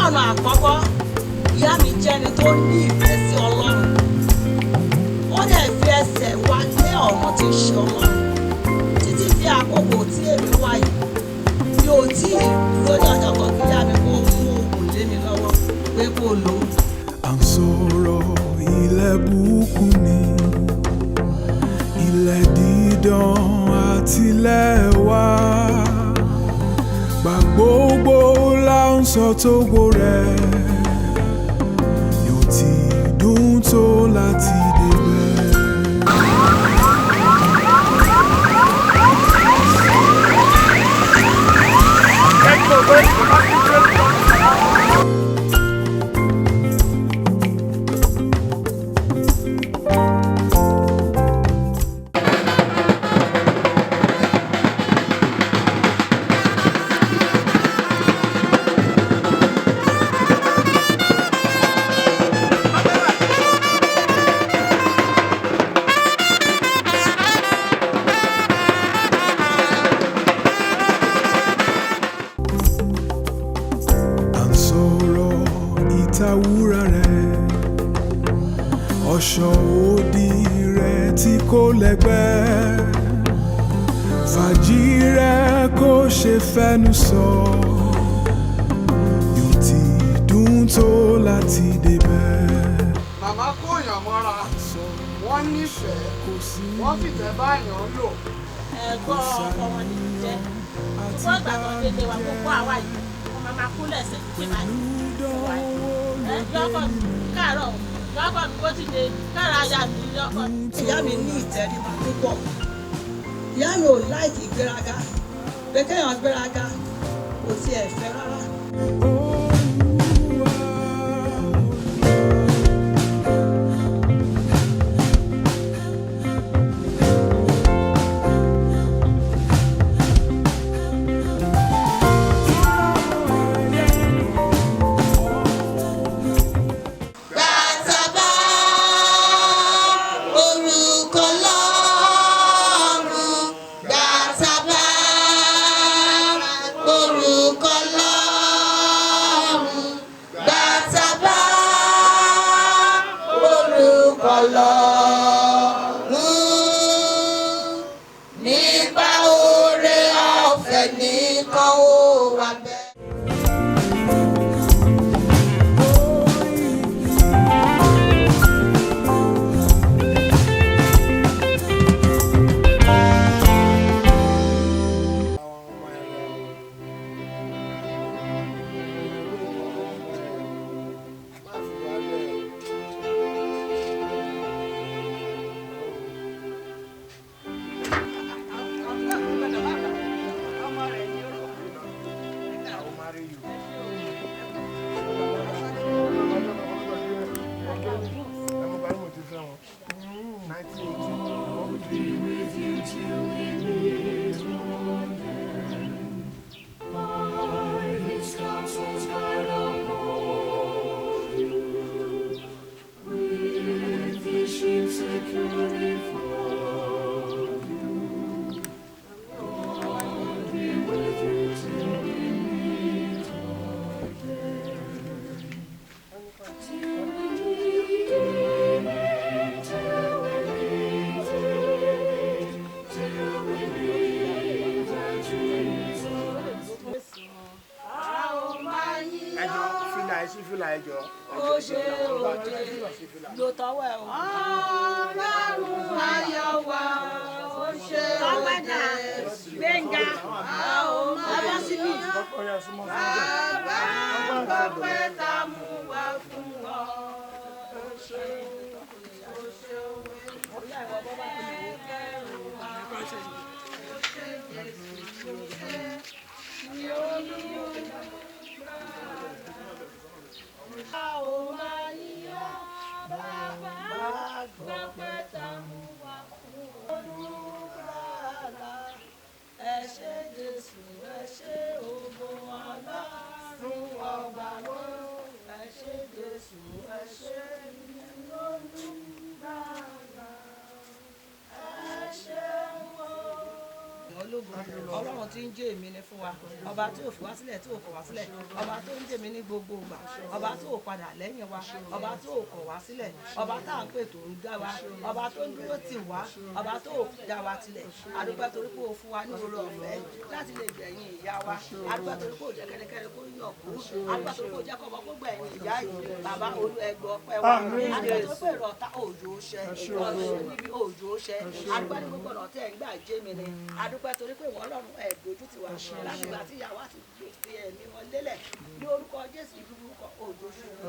ọ̀nà àkọ́kọ́ ìyá mi jẹ́ ẹni tó ní ìfẹ́ sí Ọlọ́run ó dẹ̀ fi ẹsẹ̀ wá lé ọ̀nà tí ń ṣe Ọlọ́run títí di àkókò tí èmi wá yìí mi ò tí ì dúró ní ọjọ́ kan kí ìyá mi kó mú òògùn lé mi lọ́wọ́ pé kó lò ó. À ń sọ̀rọ̀ ilẹ̀ bùkún ni ilẹ̀ dídán àtilẹ̀ wá gbà gbogbo là ń sọ tógo rẹ̀ yóò ti dùn tó láti débẹ̀. Ìtawúrà rẹ̀ ọ̀ṣọ́ òdì rẹ̀ tí kò lẹ́gbẹ́ fàájì rẹ̀ kò ṣe fẹ́nu sọ yóò ti dùn tó láti débẹ̀. Màmá kóyàn mọ́ra wọ́n nífẹ̀ẹ́ wọ́n fìfẹ́ báyàn lò. ẹ̀gbọ́n ọkọ wọn ní jẹ́ ṣùgbọ́n ìgbà tó dédé wa gbogbo àwa yìí wọ́n máa kú lẹ́sẹ̀ nígbè báyìí. lọ́kọ̀ káàárọ̀ lọ́kọ̀ mi kó ti dé káàrọ̀ aya mi lọ́kọ̀. ìyá mi ní ìtẹríba púpọ̀ ìyá mi ò láìkì ìgbéraga pé kéèyàn gbéraga kò tiẹ̀ fẹ́ rárá. Nípa oore ọ̀fẹ́ nìkan ó wà bẹ́ẹ̀. ó ṣe òde ló tọwọ́ ẹ̀ o. Ọlọ́run ayọ̀ wa ó ṣe òde Gbẹ̀ngà ọmọ síbí bàbá ọpẹ́ tá a mú wá fún ọ ó ṣe ọ́ lógo ọlọ́run tí ń jẹ́ èmi ni fún wa ọba tó fi wá sílẹ̀ tó kọ̀ wá sílẹ̀ ọba tó ń jẹ́ mi ní gbogbo ìgbà ọba tó padà lẹ́yìn wa ọba tó kọ̀ wá sílẹ̀ ọba tá à ń pè tó ń dá wa ọba tó ń dúró tì wá ọba tó dá wa tilẹ̀ adúpẹ́ torí pé o fún wa ní oore ọ̀fẹ́ láti lè gbẹ̀yìn ìyá wa adúpẹ́ torí pé o jẹ́ kẹ́lẹ́kẹ́lẹ́ kó yọ̀ kú adúpẹ́ torí pé o jẹ́ kọ́mọ kó gbẹ̀yìn ìyá yìí bàbá olú ẹgbẹ́ ọpẹ́ wa adúpẹ́ torí pé ìrọ̀ta òjò ṣẹ ọ̀ṣun níbi òjò ṣẹ adúpẹ́ ní gbogbo ọ̀nà tẹ́ ẹ̀ ń gbà jẹ́ mi ni adúpẹ́ torí pé ìwọ Ọlọ́run ẹ̀ dojú ti wà láti ìgbà tí ìyàwó àti fi ẹ̀mí wọn lélẹ̀ ní orúkọ Jésù lórúkọ òjò ṣẹlẹ̀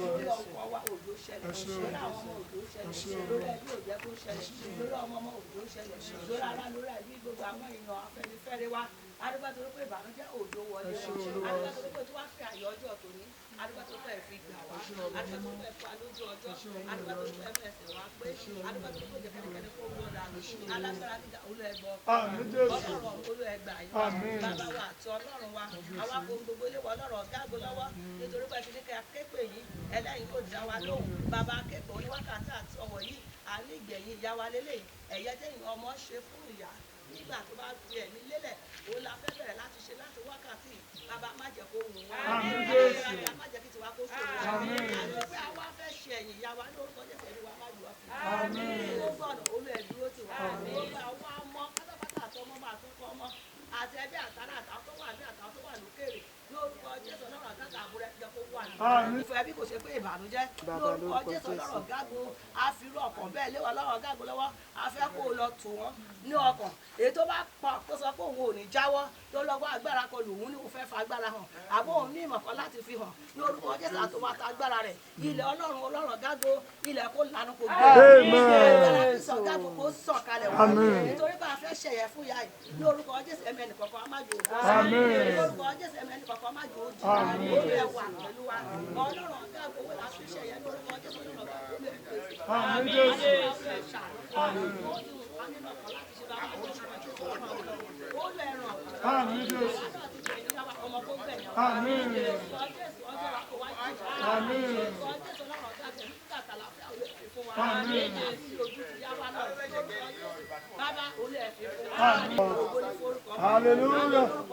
lórí ọkọ wa òjò ṣẹlẹ̀ lórí àwọn ọmọ òjò ṣẹlẹ̀ lórí ẹbí òjẹ́ kó ṣẹlẹ̀ lórí ọmọ òjò ṣẹlẹ̀ lórí ara lórí ẹbí gbogbo àwọn èèyàn afẹ́nifẹ́re wa adúpẹ́ torí pé ìbànújẹ́ òjò wọlé wọn adúpẹ́ torí pé tí wọ́n fi àyè ọjọ́ tòní adúpẹ́ tó fẹ́ fi gbà wá adúpẹ́ tó fẹ́ fa lójú ọjọ́ adúpẹ́ tó fẹ́ fẹsẹ̀ wá pé adúpẹ́ tó fẹ́ kẹ́kẹ́kẹ́ kó wọ́n dànù alágbára gíga olóògbọ́ ọlọ́run olóògbà yìí bàbá wa àti ọlọ́run wa àwa kò gbogbo ilé wa ọlọ́run ọ̀gá àgbo lọ́wọ́ nítorí pé kíní képe yìí ẹlẹ́yìn kò dá wa lóhùn bàbá képe oníwákàtí àti ọwọ́ yìí àní ìgbẹ̀yìn ìyá wa lélẹ̀ ẹ̀yẹ tẹ̀yìn ọmọ ṣe fún ìyá nígbà tó bá fi ẹ̀mí lélẹ̀ òun la fẹ́ bẹ̀rẹ̀ láti ṣe láti wákàtí bàbá má jẹ́ kó wù wá má jẹ́ kí tiwa kó ṣòro àti pé àwa fẹ́ ṣe ẹ̀yìn ìyá wa ní orúkọ Jésù ẹ̀rí wa má lù ọ́ sí i ó gbọ́dọ̀ olú ẹ̀ dúró tì wá gbogbo àwọn ọmọ pátápátá àtọmọ máa tó kọ́ ọmọ àti ẹbí àtàrà àtàwọn tó wà ní àtàwọn tó wà lókèrè lórúkọ Jésù ọlọ́run àtàkà àbúrẹ́ jẹ́ kó wà ní ìfẹ́ bí kò ṣe pé ìbànújẹ́ lórúkọ Jésù ọlọ́run gágun àfirú ọkàn bẹ́ẹ̀ léwọ́ ọlọ́run gágun lọ́wọ́ afẹ́ kó o lọ tù wọ́n ní ọkàn èyí tó bá pọ̀ tó sọ pé òun ò ní jáwọ́ tó lọ́wọ́ agbára kan lòun ní òun fẹ́ fa agbára hàn àbó òun ní ìmọ̀ kan láti fi hàn ní orúkọ Jésù àti òun àtàgbára rẹ̀ ilẹ̀ ọlọ́run gágo ilẹ̀ kó lanu kó gbé agbára sọ gágo kó sọ kalẹ̀ wọ́n nítorí bá a fẹ́ ṣẹ̀yẹ fún ya yìí ní orúkọ Jésù ẹ̀mí ẹnì kọ̀ọ̀kan á má jò ó ní orúkọ Jésù ẹ̀mí ẹnì kọ̀ọ̀kan á má jò ó jì ó lè wà pẹ̀lú wa ọlọ́run gágo wọ́n la fi ṣẹ̀yẹ ní orúkọ Jésù ọlọ́run gágo lè Hallelujah.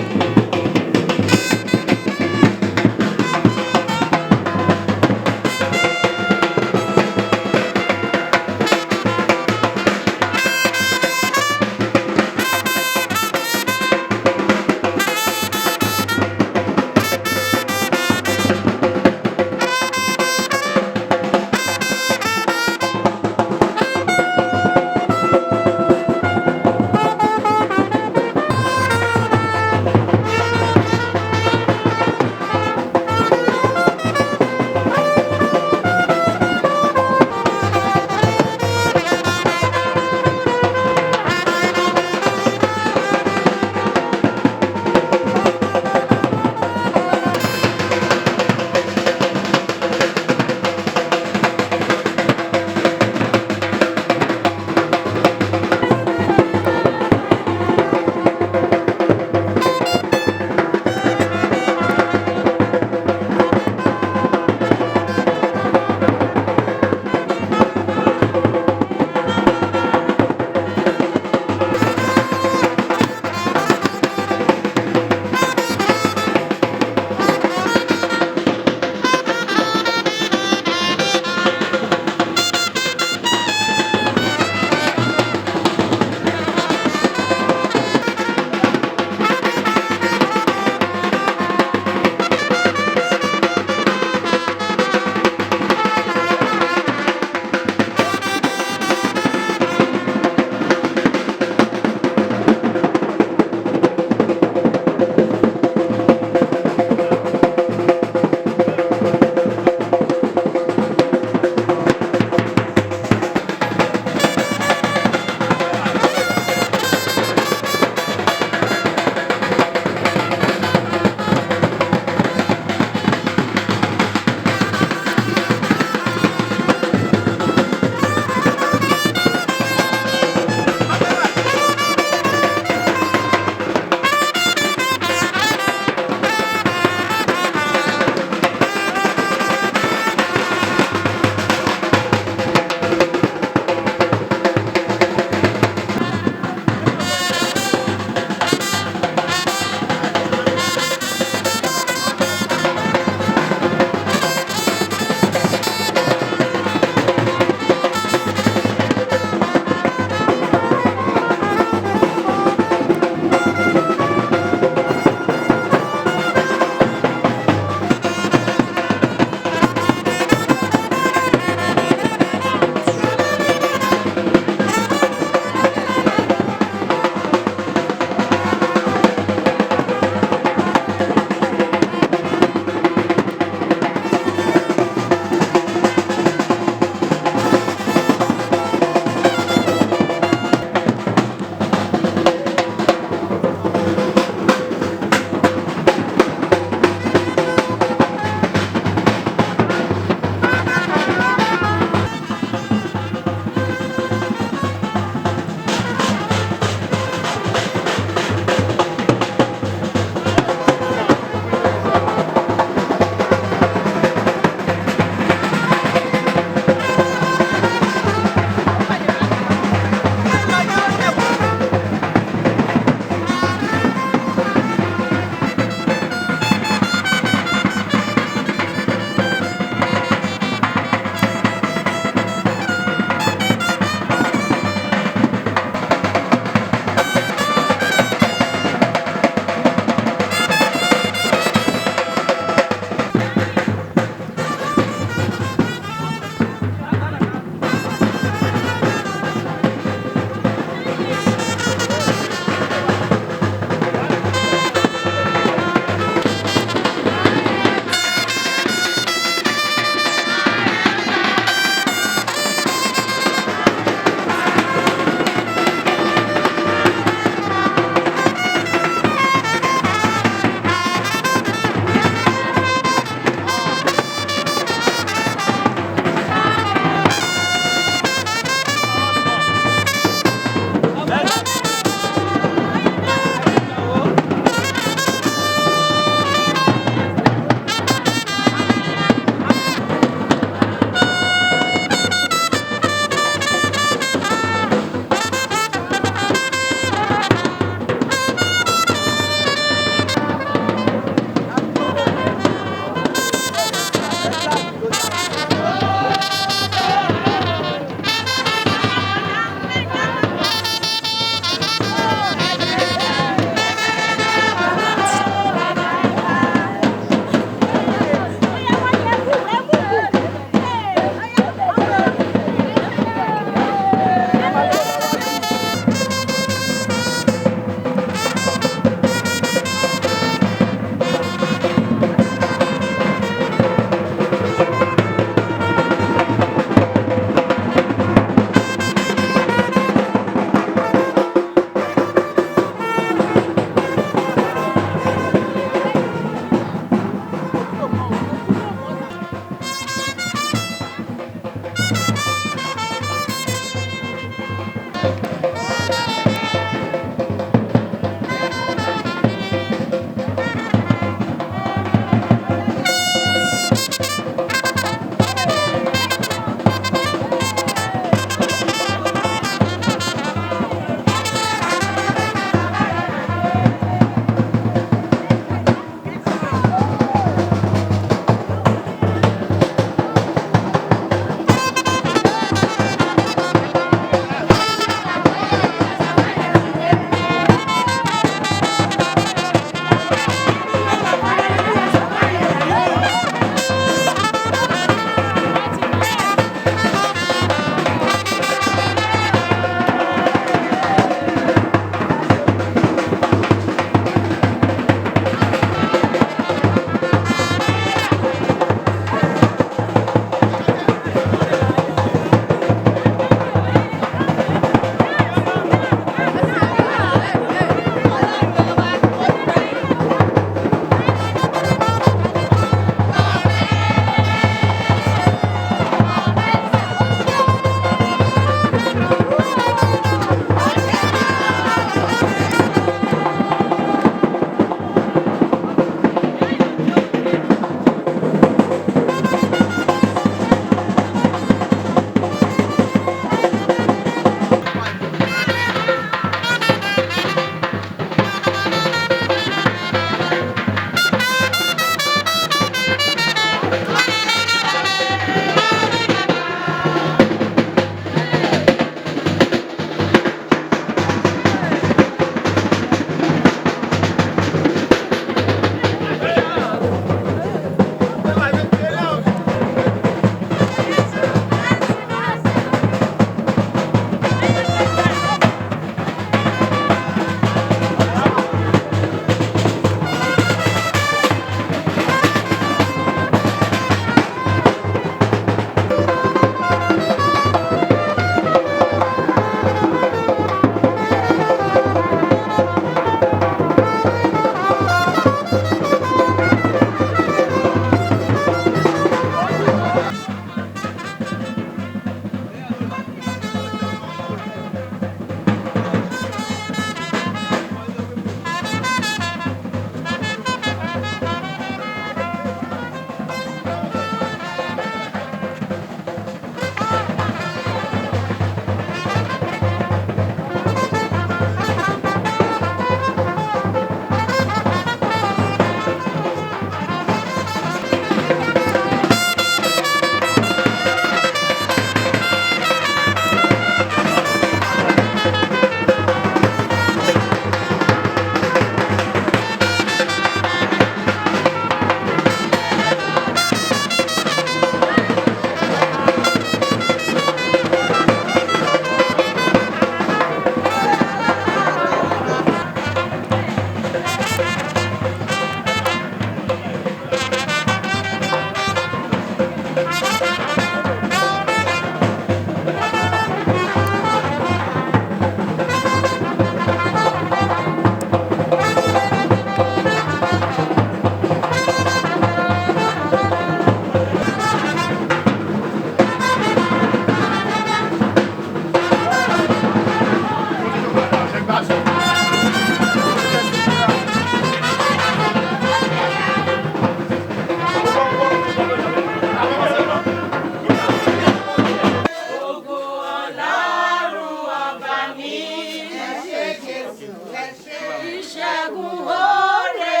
ìṣẹ́gun oore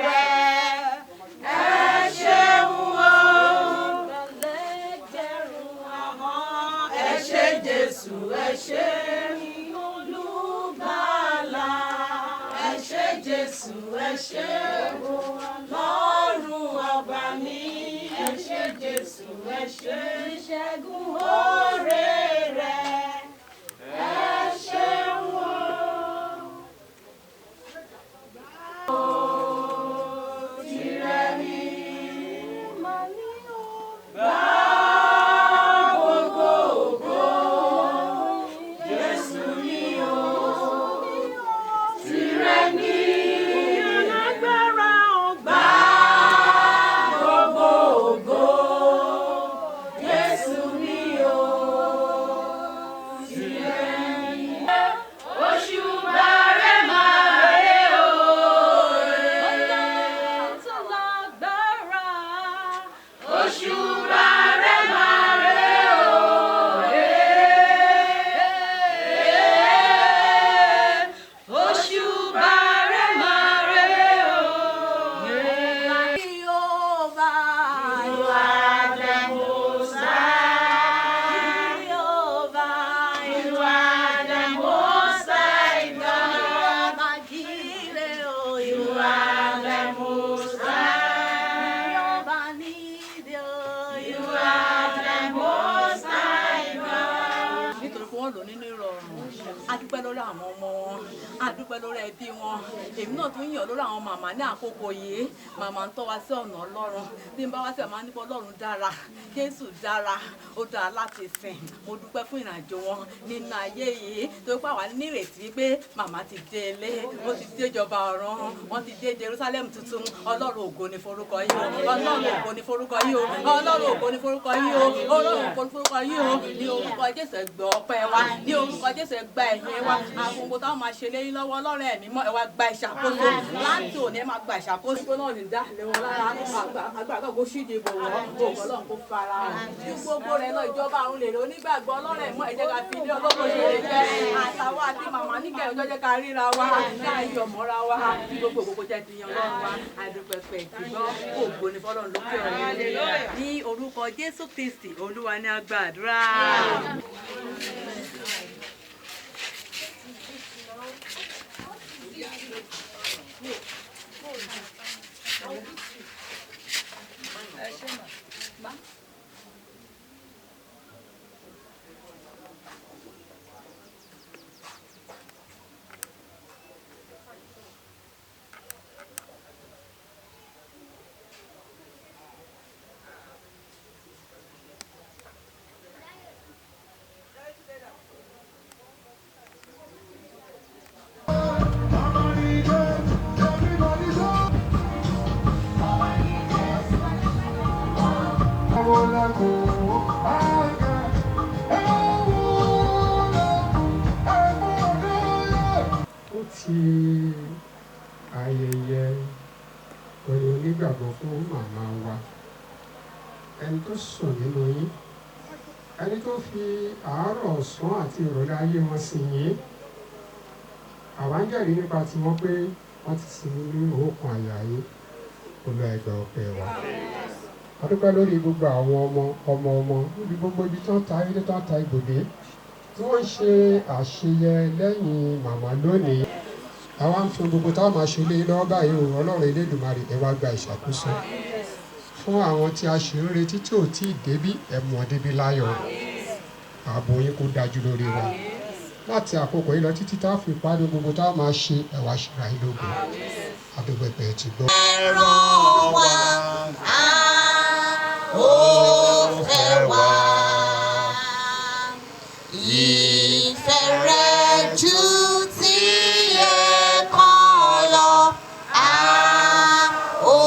rẹ̀ ẹ ṣeun o. Ẹlẹ́gbẹ̀rún ahọ́n ẹ ṣé Jésù ẹ ṣé olùgbàlà ẹ ṣé Jésù ẹ ṣé lọ́rùn ọba mi ẹ ṣé Jésù ẹ ṣé ìṣẹ́gun oore rẹ̀ ẹ ṣeun o. Adúpẹ́ lórí àwọn ọmọ wọn, adúpẹ́ lórí ẹbí wọn. Èmi náà tún yàn lórí àwọn màmá ní àkókò yìí. Màmá ń tọ́ wa sí ọ̀nà Ọlọ́run. Bí n bá wá sí àmà nípa Ọlọ́run dára, Jésù dára, ó dára láti sìn. Mo dúpẹ́ fún ìrìnàjò wọn nínú ayé yìí. Torí pé àwa nírètí pé màmá ti dé ilé, ó ti dé ìjọba ọ̀run, wọ́n ti dé Jerusalem tuntun. Ọlọ́run ògo ni forúkọ yìí o. Ọlọ́run ògo ni forúkọ yìí o. Ọlọ́run ògo ni forúkọ yìí o. Ọlọ́run ògo ni forúkọ yìí o. Ní orúkọ Jésù ẹ gbọ́ ọpẹ́ wa. Ní orúkọ Jésù ẹ gba ẹ̀yìn wa. Àwọn ohun táwọn máa ṣe léyìn lọ́wọ́ Ọlọ́run ẹ̀mí mọ́ ẹ wá gba ìṣàkóso. Láti òní ẹ máa gba ìṣàkóso. Gbogbo náà lè dá lé wọn lára. Àgbàdo kò ṣíde bò wọ́n. Ògo Ọlọ́run kò fara hàn. Ní gbogbo rẹ̀ lọ ìjọba àrùn lè lò onígbàgbọ́ Ọlọ́run ẹ̀mọ́ ẹ jẹ́ ká fi ilé Ọlọ́run ṣe lè jẹ́. Àtàwọn àti màmá níkẹ́ ọjọ́ jẹ́ ká ríra wa. Ká yọ̀ mọ́ra wa. Kí gbogbo jẹ́ ti yan Ọlọ́run wa. Àdúpẹ́pẹ́ ìtìgbọ́ ògo ni fọ́lọ́run lókè ọ̀run. Ní orúkọ Jésù Kristi Olúwa ni a gbàdúrà. Ó ti ayẹyẹ oyè onígbàgbọ́ fún màmá wa, ẹni tó sùn nínú yín, ẹni tó fi àárọ̀ ọ̀sán àti ìrọ̀lẹ́ ayé wọn sìn yín. Àwa ń jẹ́rìí nípa tiwọn pé wọ́n ti sinmi ní òkun àyà yín. Olú ẹgbẹ́ ọpẹ́ wa. A dúpẹ́ lórí gbogbo àwọn ọmọ níbi gbogbo ibi tó ń ta ilé tó ń ta ibùdó tí wọ́n ń ṣe àṣeyẹ lẹ́yìn màmá lónìí. Àwa ń fi gbogbo táwọn máa ṣe lé lọ́wọ́ báyìí o. Ọlọ́run Elédùmarè ẹ wá gba ìṣàkóso. Fún àwọn tí a ṣe ń retí tí ò tí ì débí ẹ mú wọn débí láyọ̀. Ààbò yín kó dájú lórí wa. Láti àkókò yìí lọ títí tá a fi parí gbogbo táwọn máa ṣe ẹ wá ṣe ra yín lógo. Adúgbẹ̀pẹ̀ ti gbọ́. Ẹ̀rọ wa ó fẹ́ wá. Ìfẹ́ rẹ̀ jù tí ẹ̀kan lọ. Ó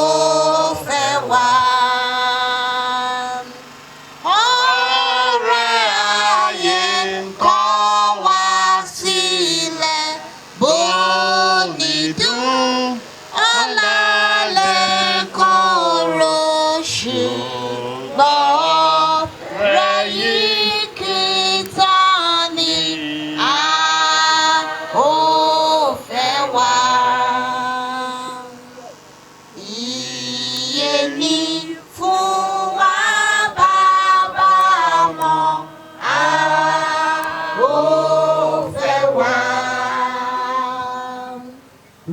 fẹ́ wá. Ọ̀rẹ́ ayé kọ̀ wá sílẹ̀ bó ní dùn. Ọ̀làlẹ̀ kóró ṣùgbọ́n rẹ̀ yìí kì í tán ni. Ó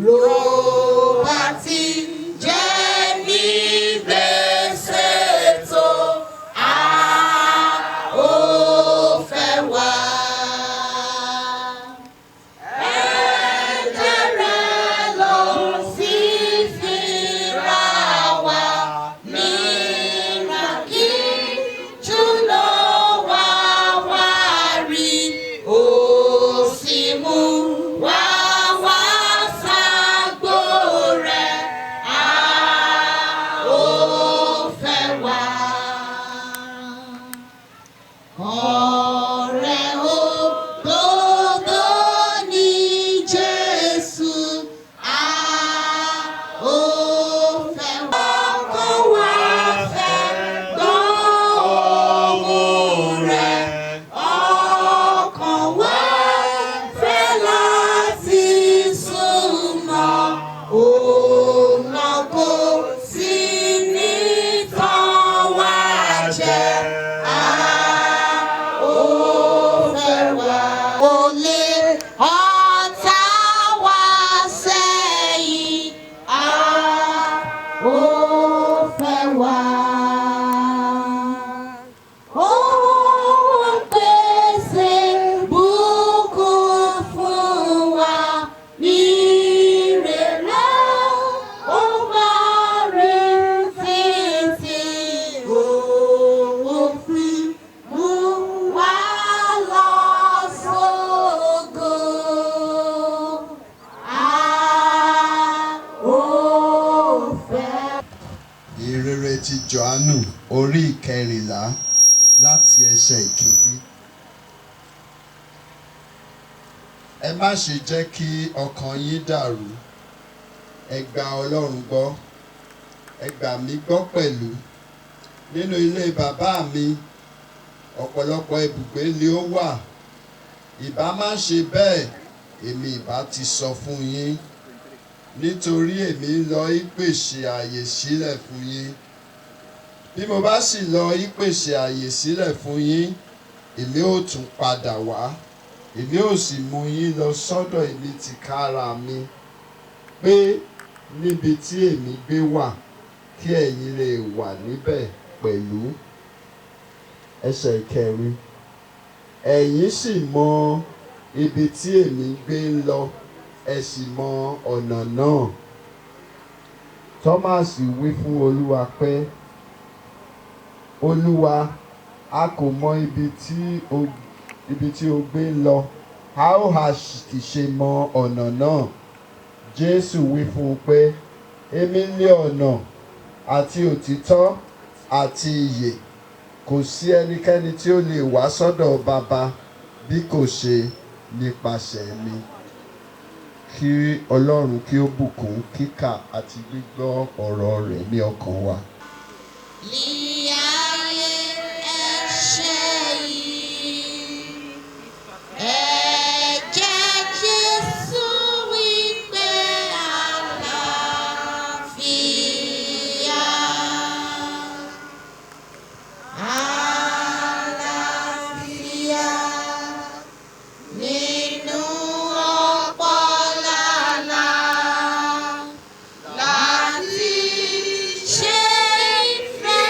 ló bá ti jẹ́ ní gbèsè tó a ó fẹ́ wá. Ẹ̀jẹ̀ rẹ̀ ló sì fi rà wá nígbà kí jùlọ wá wá rí ó sì mú wá wá ságbó rẹ̀ a ó fẹ́ wá. Ọ̀rẹ́ òdodo ni Jésù a ó fẹ́ wá. Ọkàn wa fẹ́ gbọ́ ohùn rẹ̀, ọkàn wa fẹ́ láti súnmọ́ òun náà kò sí ní tàn wá jẹ a ó fẹ́ wá. Olè ọ̀tá wa sẹ́yìn a ó fẹ́ wá. Ó pèsè bùkún fún wa nírèlè, ó máa rí títí òun fi mú wa lọ sógo. A ó fẹ́. Ìrere ti Jòhánù orí ìkẹrìnlá láti ẹsẹ̀ ìkíní. Ẹ má ṣe jẹ́ kí ọkàn yín dàrú. Ẹ gba Ọlọ́run gbọ́. Ẹ gbà mí gbọ́ pẹ̀lú. Nínú ilé bàbá mi ọ̀pọ̀lọpọ̀ ibùgbé ni ó wà. Ìbá má ṣe bẹ́ẹ̀, èmi ìbá ti sọ fún yín. Nítorí èmi ń lọ ìpèsè àyè sílẹ̀ fún yín. Bí mo bá sì lọ ìpèsè àyè sílẹ̀ fún yín, èmi ó tún padà wá. Èmi ó sì mú yín lọ sọ́dọ̀ èmi tìkára mi, pé níbi tí èmi gbé wà, kí ẹ̀yin lè wà níbẹ̀ pẹ̀lú. Ẹsẹ̀ ìkẹrin. Ẹ̀yin sì mọ ibi tí èmi gbé ń lọ, ẹ sì mọ ọ̀nà náà. Tọ́másì wí fún Olúwa pé, Olúwa, a kò mọ ibi tí o gbé ń lọ, a ó ha sì ṣe mọ ọ̀nà náà? Jésù wí fún un pé, èmi ní ọ̀nà àti òtítọ́ àti ìyè. Kò sí ẹnikẹ́ni tí ó lè wá sọ́dọ̀ Baba bí kò ṣe nípasẹ̀ mi. Kí Ọlọ́run kí ó bùkún kíkà àti gbígbọ́ ọ̀rọ̀ rẹ̀ ní ọkàn wa. Ní ayé ẹ̀ṣẹ̀ yìí, ẹ̀jẹ̀ Jésù wí pé àlàáfíà, àlàáfíà nínú ọ̀pọ̀lọpọ̀ láti ṣe ìfẹ́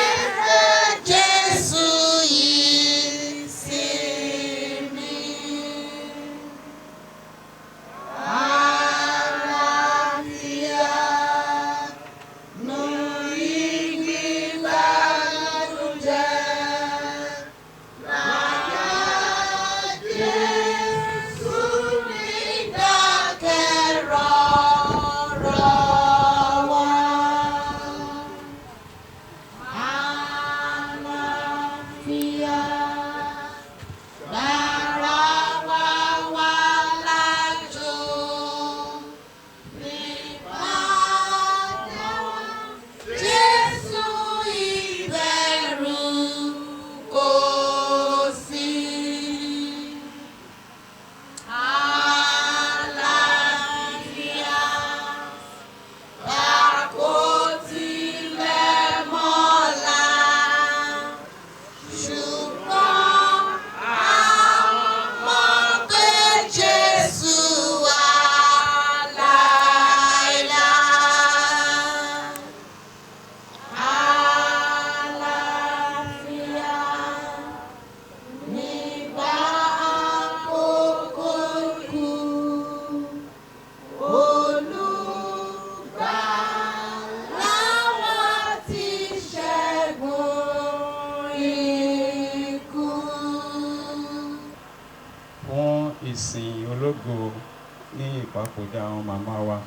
ìpapòdà àwọn màmá wa.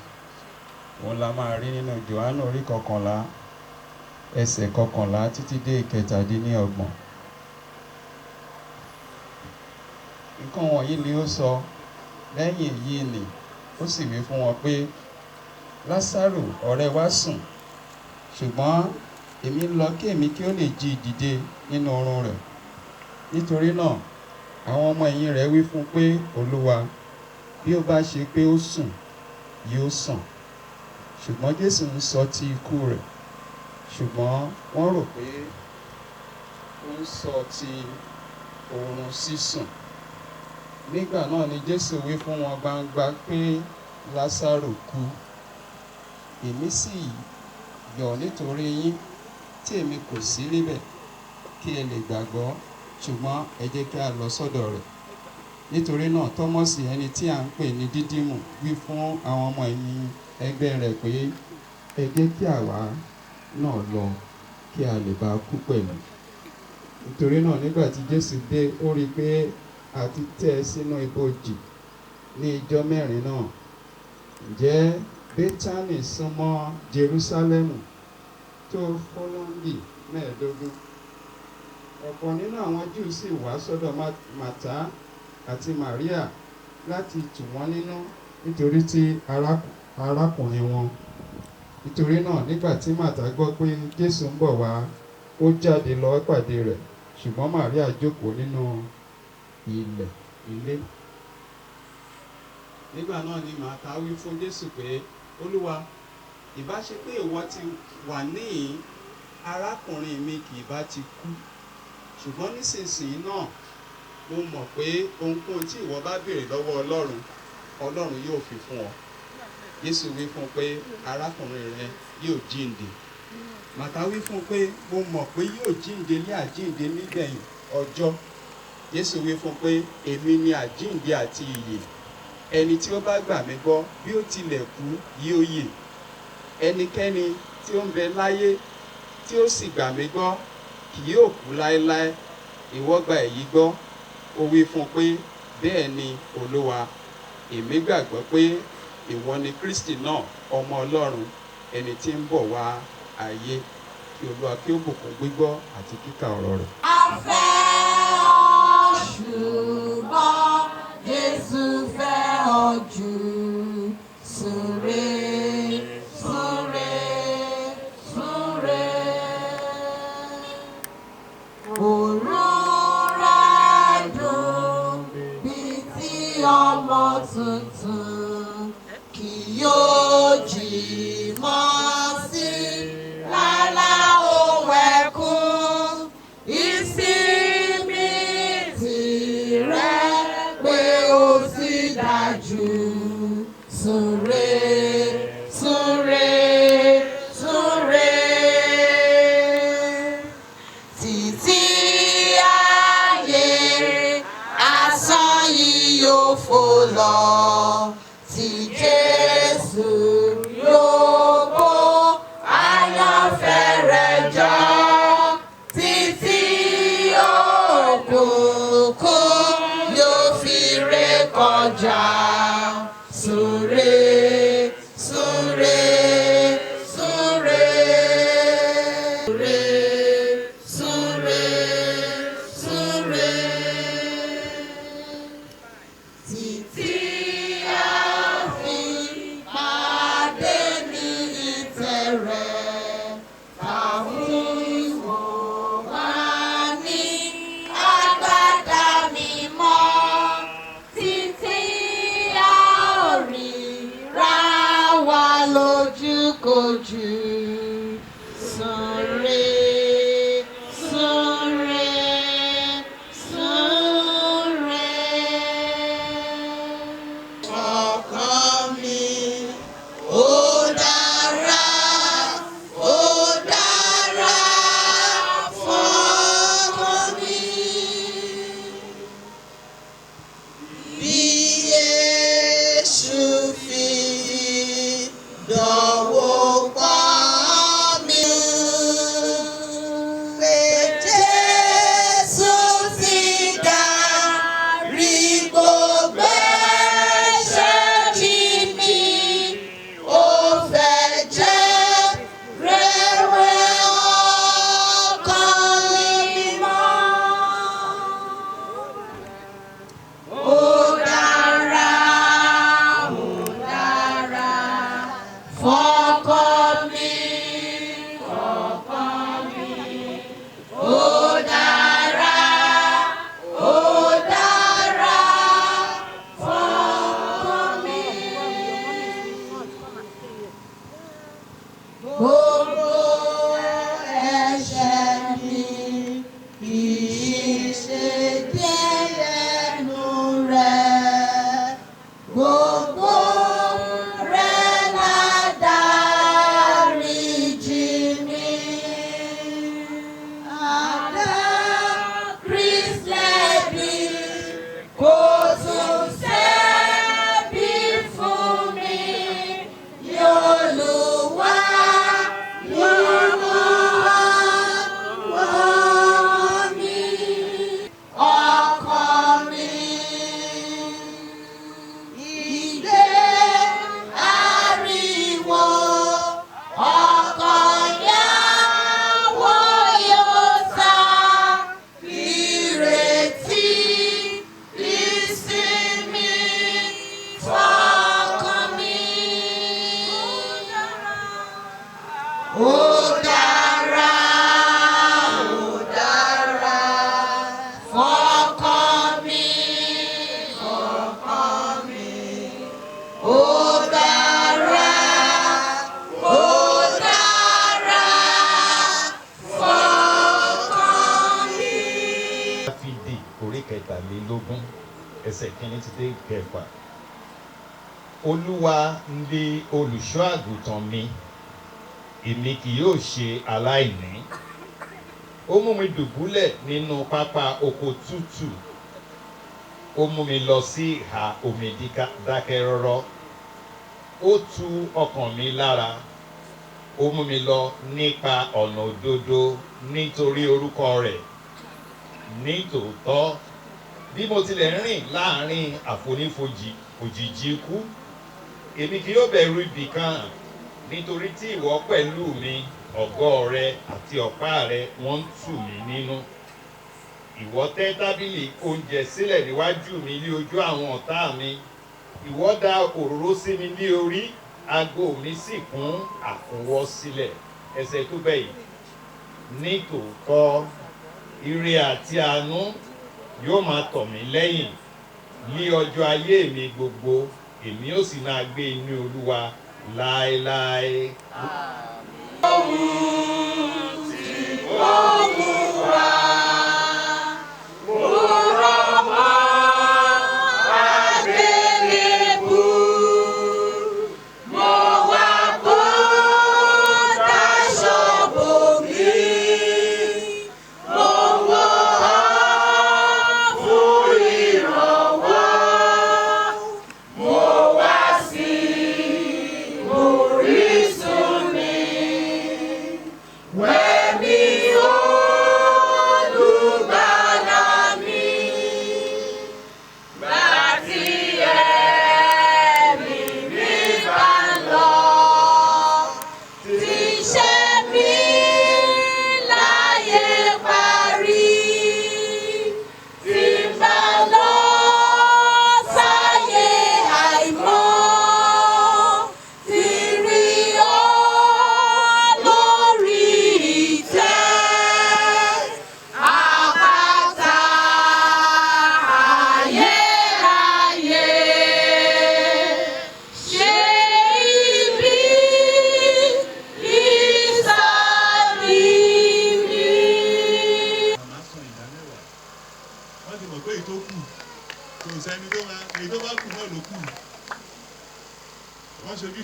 Òun la máa rí nínú Jòhánù orí 11 ẹsẹ̀ 11 títí dé 17. Nǹkan wọ̀nyí ni ó sọ. Lẹ́yìn èyí ni ó sì wí fún wọn pé Lásárù ọ̀rẹ́ wa sùn, ṣùgbọ́n èmi ń lọ kí èmi kí ó lè jí dìde nínú oorun rẹ̀. Nítorí náà àwọn ọmọ ẹ̀yìn rẹ̀ wí fún pé Olúwa, bí ó bá ṣe pé ó sùn, yóò sàn. Ṣùgbọ́n Jésù ń sọ ti ikú rẹ̀, ṣùgbọ́n wọ́n rò pé ó ń sọ ti oorun sísùn. Nígbà náà ni Jésù wí fún wọn gbangba pé Lásárù kú. Èmi sì yọ̀ nítorí yín tí èmi kò sí níbẹ̀, kí ẹ lè gbàgbọ́, ṣùgbọ́n ẹ jẹ́ kí a lọ sọ́dọ̀ rẹ̀. Nítorí náà Tọ́mọ́sì, ẹni tí à ń pè ní Dídímù, wí fún àwọn ọmọ ẹ̀yìn ẹgbẹ́ rẹ̀ pé ẹ jẹ́ kí àwa náà lọ kí a lè bá kú pẹ̀lú. Nítorí náà nígbà tí Jésù dé, ó rí i pé a ti tẹ́ ẹ sínú ibojì ní ijọ́ 4 náà. Ǹjẹ́ Bétánì súnmọ́ Jerúsálẹ́mù tó fọ́lọ́ńgì 15. Ọ̀pọ̀ nínú àwọn Júù sì wá sọ́dọ̀ Màtá àti Màríà láti tù wọ́n nínú nítorí tí arákùnrin wọn. Nítorí náà nígbà tí Màtá gbọ́ pé Jésù ń bọ̀ wá, ó jáde lọ pàdé rẹ̀, ṣùgbọ́n Màríà jókòó nínú ilé. Nígbà náà ni Màtá wí fún Jésù pé Olúwa, ìbá ṣe pé ìwọ ti wà níhìn, arákùnrin mi kì í bá ti kú. Ṣùgbọ́n nísinsìnyí náà mo mọ̀ pé ohunkóhun tí ìwọ bá béèrè lọ́wọ́ Ọlọ́run yóò fi fún ọ. Jésù wí fún un pé arákùnrin rẹ yóò jíǹde. Màtá wí fún un pé mo mọ̀ pé yóò jíǹde ní àjíǹde nígbẹ̀yìn ọjọ́. Jésù wí fún un pé èmi ni àjíǹde àti ìyè. Ẹni tí ó bá gbà mí gbọ́, bí ó tilẹ̀ kú, yóò yè. Ẹnikẹ́ni tí ó ń bẹ láyé tí ó sì gbà mí gbọ́ kì yóò kú láéláé. Ìwọ gba èyí gbọ́? Ó wí fún un pé bẹ́ẹ̀ ni Olúwa, èmi gbàgbọ́ pé ìwọ ni Kristi náà, ọmọ Ọlọ́run, ẹni tí ń bọ̀ wá ayé. Kí Olúwa kí ó bùkún gbígbọ́ àti kíkà ọ̀rọ̀ rẹ̀. A fẹ́ ọ ṣùgbọ́n Jésù fẹ́ ọ jù. Súre, súre, súre. Òru rẹ̀ dùn bíi ti ọmọ tuntun, kì yóò jí mọ́ sí lálá òun ẹkún. Ìsinmi tìrẹ pé ó sì dájú. Súre, súre, súre. Títí ayé asán yìí yóò fò lọ, tí Jésù yóò kó àyànfẹ́ rẹ̀ jọ. Títí òkùnkùn yóò fi ré kọjá. Súre, súre, súre. Súre, súre, súre. Títí a fi pàdé ní ìtẹ́ rẹ̀, táwọn ìwọ wà ní agbádá mímọ́. Títí a ò rí ẹsẹ̀ kìíní ti dé kẹfà. Olúwa ni olùṣọ́ àgùntàn mi, èmi kì yóò ṣe aláìní. Ó mú mi dùbúlẹ̀ nínú pápá oko tútù, ó mú mi lọ sí ìhà omi dákẹ́rọ́rọ́. Ó tu ọkàn mi lára, ó mú mi lọ nípa ọ̀nà òdodo nítorí orúkọ rẹ̀. Nítòótọ́, bí mo tilẹ̀ rìn láàrin àfonífojì òjìji ikú, èmi kì yóò bẹ̀rù ibì kan, nítorí tí ìwọ pẹ̀lú mi, ọ̀gọ́ rẹ àti ọ̀pá rẹ wọ́n ń tù mí nínú. Ìwọ tẹ́ tábìlì oúnjẹ sílẹ̀ níwájú mi ní ojú àwọn ọ̀tá mi. Ìwọ dà òróró sí mi ní orí, ago mi sì kún àkúnwọ́ sílẹ̀. Ẹsẹ̀ tó bẹ̀ yìí. Nítòótọ́, ire àti àánú yóò máa tọ̀ mí lẹ́yìn ní ọjọ́ ayé mi gbogbo, èmi ó sì máa gbé inú Olúwa láéláé.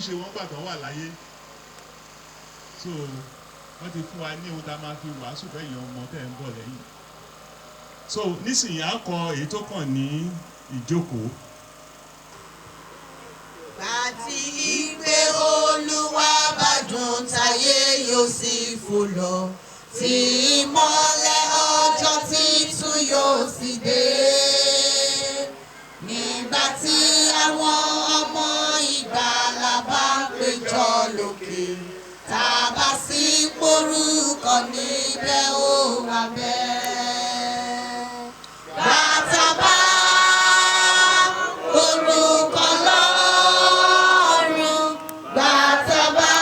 ṣe wọ́n gbà tán wà láyé, so wọ́n ti fún wa ní ohun tá a máa fi wàásù fẹ́yìn ọmọ tẹ́ ń bọ̀ lẹ́yìn. So nísìnyí á kọ èyí tó kàn ní ìjókòó. Àti ìpè Olúwa bá dùn táyé yóò sì fò lọ, tí ìmọ́lẹ̀ ọjọ́ títún yóò sì dé. Nígbà tí àwọn ọmọ ìgbàlà bá péjọ lókè, tá a bá sì porúkọ níbẹ̀ ó wà bẹ́ẹ̀. Bàtà bá orúkọ Ọlọ́run, bàtà bá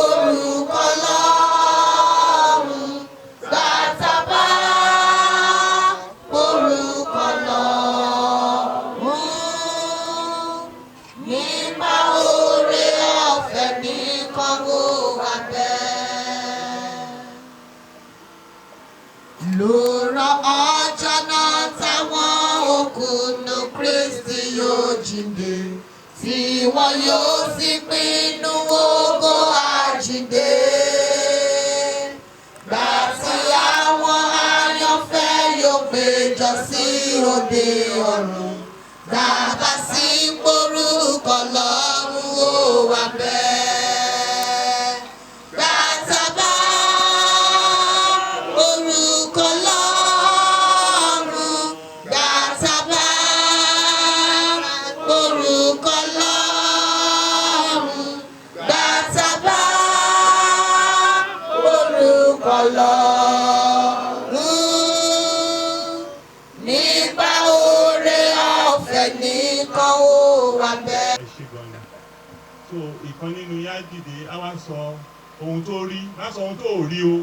orúkọ Ọlọ́run, bàtà bá orúkọ Ọlọ́run. Nípa oore ọ̀fẹ́ nìkan ó wà bẹ́ẹ̀. Lóòrọ̀ ọjọ́ náà táwọn òkúnnù Kristi yóò jíǹde, tí wọn yóò sì pinnu ògo àjíǹde. Gbà tí àwọn àyànfẹ́ yóò péjọ sí òde ọ̀run, bàbá sí porúkọ Ọlọ́run ó wà bẹ́ẹ̀. Bàtà bá orúkọ Ọlọ́run, bàtà bá orúkọ Ọlọ́run, bàtà bá orúkọ Ọlọ́run. Nípa oore ọ̀fẹ́ nìkan ó wà bẹ́ẹ̀. Ẹ ṣe gan ni. So ìkan nínú yá dìde á wá sọ ohun tó rí, má sọ ohun tó ò rí o.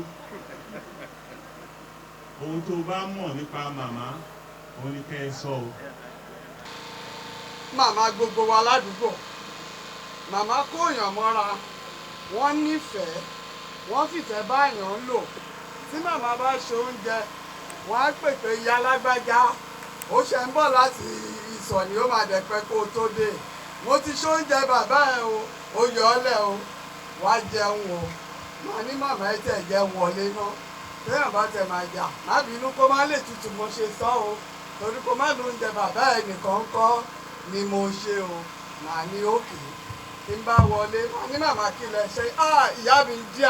Ohun tó bá mọ̀ nípa màmá, òun ni kẹ́ ẹ sọ o. Màmá gbogbo wa ládùúgbò, màmá kóyàn mọ́ra, wọ́n nífẹ̀ẹ́, wọ́n fìfẹ́ báyàn lò. Tí màmá bá ṣe oúnjẹ, wọ́n á pè pé ìyá lágbájá, ó ṣe ń bọ̀ láti ìsọ̀ ni ó máa dẹ̀ pẹ́ kó o tó dé mo ti ṣe oúnjẹ bàbá ẹ o ó yọ ọ́ lẹ̀ o wá jẹun o màá ní màmá ẹ tẹ̀ jẹ́ wọlé náà téèyàn bá tẹ̀ máa jà má bínú kó má lè tutù mo ṣe sọ o torí kó má lo oúnjẹ bàbá ẹ nìkan kọ́ ni mo ṣe o màá ní òkè tí n bá wọlé màá ní màmá kí lẹ ṣe ìyá mi jí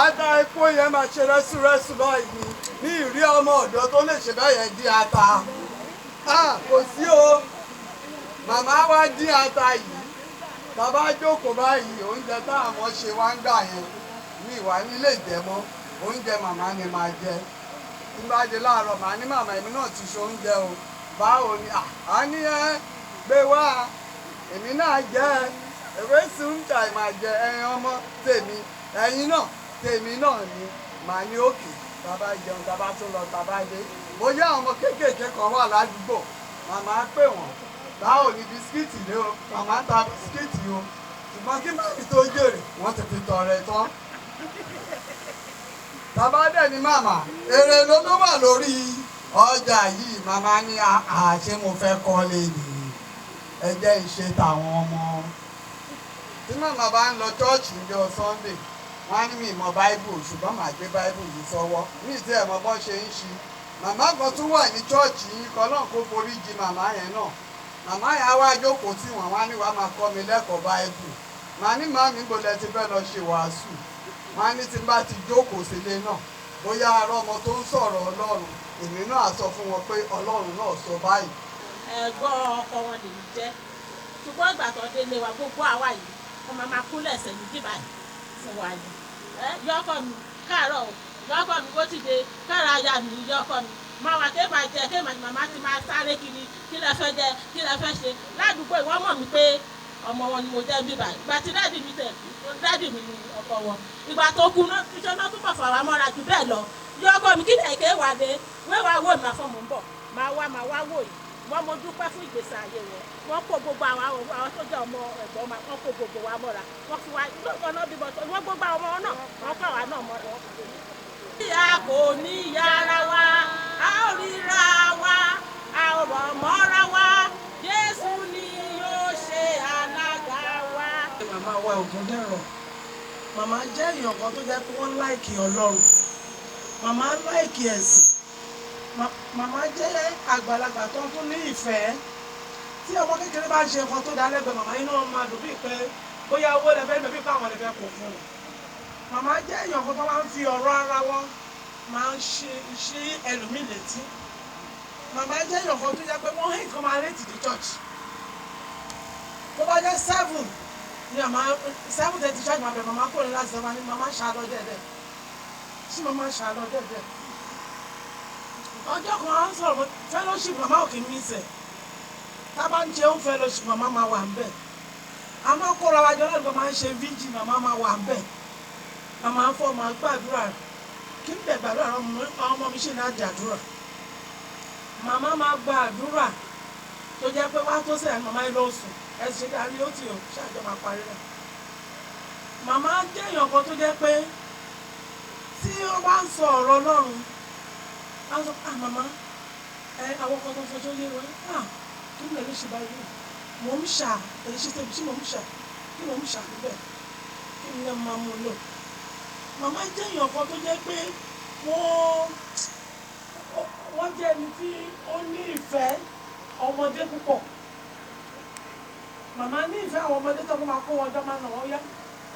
ata epo yẹn máa ṣe rẹ́sùrẹ́sù báyìí ní ìrí ọmọ ọ̀dọ́ tó lè ṣe bẹ́ẹ̀ yẹn jí ata kò sí o màmá wá jí ata yìí bàbá jókòó báyìí oúnjẹ táwọn ṣe wá ń gbà yẹn ní ìwà nílé ìjẹmọ́ oúnjẹ màmá ni máa jẹ tí bá dé láàárọ̀ màá ní màmá èmi náà ti ṣe oúnjẹ o báwo ni à ní ẹ gbé wá èmi náà jẹ ewé sùúntà máa jẹ ẹyin ọmọ tèmi ẹyin náà tèmi náà ni màá ní òkè bàbá jẹun bàbá tún lọ bàbá dé bóyá àwọn ọmọ kéékèèké kan wà ládùúgbò màmá pè wọ́n báwo ni bisikíìtì ni o màmá ta bisikíìtì o ṣùgbọ́n kí màmí tó jèrè wọ́n ti fi tọrẹ tán bàbá dẹ̀ ní màmá èrè ló wà lórí ọjà yìí màmá ní àṣé mo fẹ́ kọ́lé nìyí ẹ jẹ́ ìṣe tàwọn ọmọ tí màmá bá ń lọ chọ́ọ̀chì ní ọjọ́ Sunday wọ́n á ní mi mọ báíbù ṣùgbọ́n màá gbé báíbù yìí sọ́wọ́ ní ìdí ẹ̀ mọ bọ́ ṣe ń ṣe màmá kan tún wà ní chọ́ọ̀chì yìí kan náà kó forí jì màmá yẹn náà màmá yẹn á wá jókòó tí wọ́n wá ní wàá máa kọ́ mi lẹ́kọ̀ọ́ báíbù màá ní màmí gbọ́dọ̀ ti fẹ́ lọ ṣe wàásù màá ní tí n bá ti jókòó sílé náà bóyá ará ọmọ tó ń sọ̀rọ̀ Ọlọ́run èmi náà sọ fún wọn pé Ọlọ́run náà sọ báyìí. ẹ̀gbọ́n ọkọ wọn lèmi jẹ́ ṣùgbọ́n ìgbà tó délé wa gbogbo àwa yìí wọ́n máa kúnlẹ̀ sẹ́yìn dìbà fún wa yìí yọkọ mi káàárọ̀ yọkọ mi kó ti dé káàrọ̀ aya mi yọkọ mi máa wà ké máa jẹ ké màmá ti máa sáré kiri kí lẹ fẹ́ jẹ kí lẹ fẹ́ ṣe ládùúgbò ìwọ́n mọ̀ mí pé ọmọ wọn ni mo jẹ́ bíbà ìgbà tí dáàdì mi tẹ̀ dáàdì mi ni ọkọ wọn ìgbà tó kú náà iṣẹ́ náà túbọ̀ fà wá mọ́ra jù bẹ́ẹ̀ lọ yọkọ mi kí lè ké wà dé wéwàá wò mí àfọmọ́ ń bọ̀ máa wá wò yìí wọ́n mo dúpẹ́ fún ìgbésí ayé wọn wọ́n kó gbogbo àwọn tó jẹ́ ọmọ ẹ̀gbọ́n máa wọ́n kó gbogbo wa mọ́ra wọ́n fi wá lọ́gbọ́n náà bíbọ̀ tó wọ́n gbogbo àwọn ọmọ náà wọ́n kọ́ àwa náà mọ́ra wọ́n fi wá. ìyá kò ní yára wa a ó ríra wa a ó rọ̀ mọ́ra wa Jésù ni yóò ṣe alága wa. màmá wa Ogundero màmá jẹ́ èèyàn kan tó jẹ́ pé wọ́n láìkì Ọlọ́run màmá láìkì ẹ̀sìn màmá jẹ́ àgbàlagbà tó ń fún ní ìfẹ́ tí ọmọ kékeré bá ṣe nǹkan tó dá lẹ́gbẹ̀ẹ́ màmá inú wọn máa dùn bíi pé bóyá owó lẹ́fẹ́ lóbi pé àwọn lẹ́fẹ́ kò fún un màmá jẹ́ èèyàn kan tó máa ń fi ọ̀rọ̀ ara wọn máa ń ṣe ẹlòmíì létí màmá jẹ́ èèyàn kan tó jẹ́ pé wọ́n hìn kan máa rétí di church tó bá jẹ́ 7 ní àmà 7:30 church máa bẹ̀ màmá kò ní láti sọ ma ní màmá ṣàlọ́ dẹ́dẹ́ sí màmá ṣàlọ́ dẹ́dẹ́ ọjọ́ kan á ń sọ̀rọ̀ fellowship màmá ò kì í mí sẹ̀ tá a bá ń jẹun fellowship màmá máa wà ń bẹ̀ a máa kóra wájú ọlọ́dún máa ń ṣe vigil màmá máa wà ń bẹ̀ màmá ń fọ́ máa gbàdúrà kí n bẹ̀ gbàdúrà àwọn ọmọ mi ṣe náà jàdúrà màmá máa gbàdúrà tó jẹ́ pé wá tó sẹ̀ màmá yìí ló sùn ẹ ṣe dárí ó tì ó ṣáàjọ máa parí rẹ̀ màmá jẹ́ èèyàn kan tó jẹ́ pé tí ó bá ń sọ ọ̀rọ̀ Ọlọ́run a sọ màmá àwọn kan tó ń fọjọ́ yé wọn kí ni èlé ṣe báyìí mò ń ṣà èyí ṣe tẹ̀lé sí mò ń ṣà kí mò ń ṣà níbẹ̀ kí ni ẹ máa mú lò màmá jẹ́ èèyàn kan tó jẹ́ pé wọ́n jẹ́ ẹni tí ó ní ìfẹ́ ọmọdé púpọ̀ màmá ní ìfẹ́ àwọn ọmọdé tó máa kó wọn jọ máa nà wọ́n yá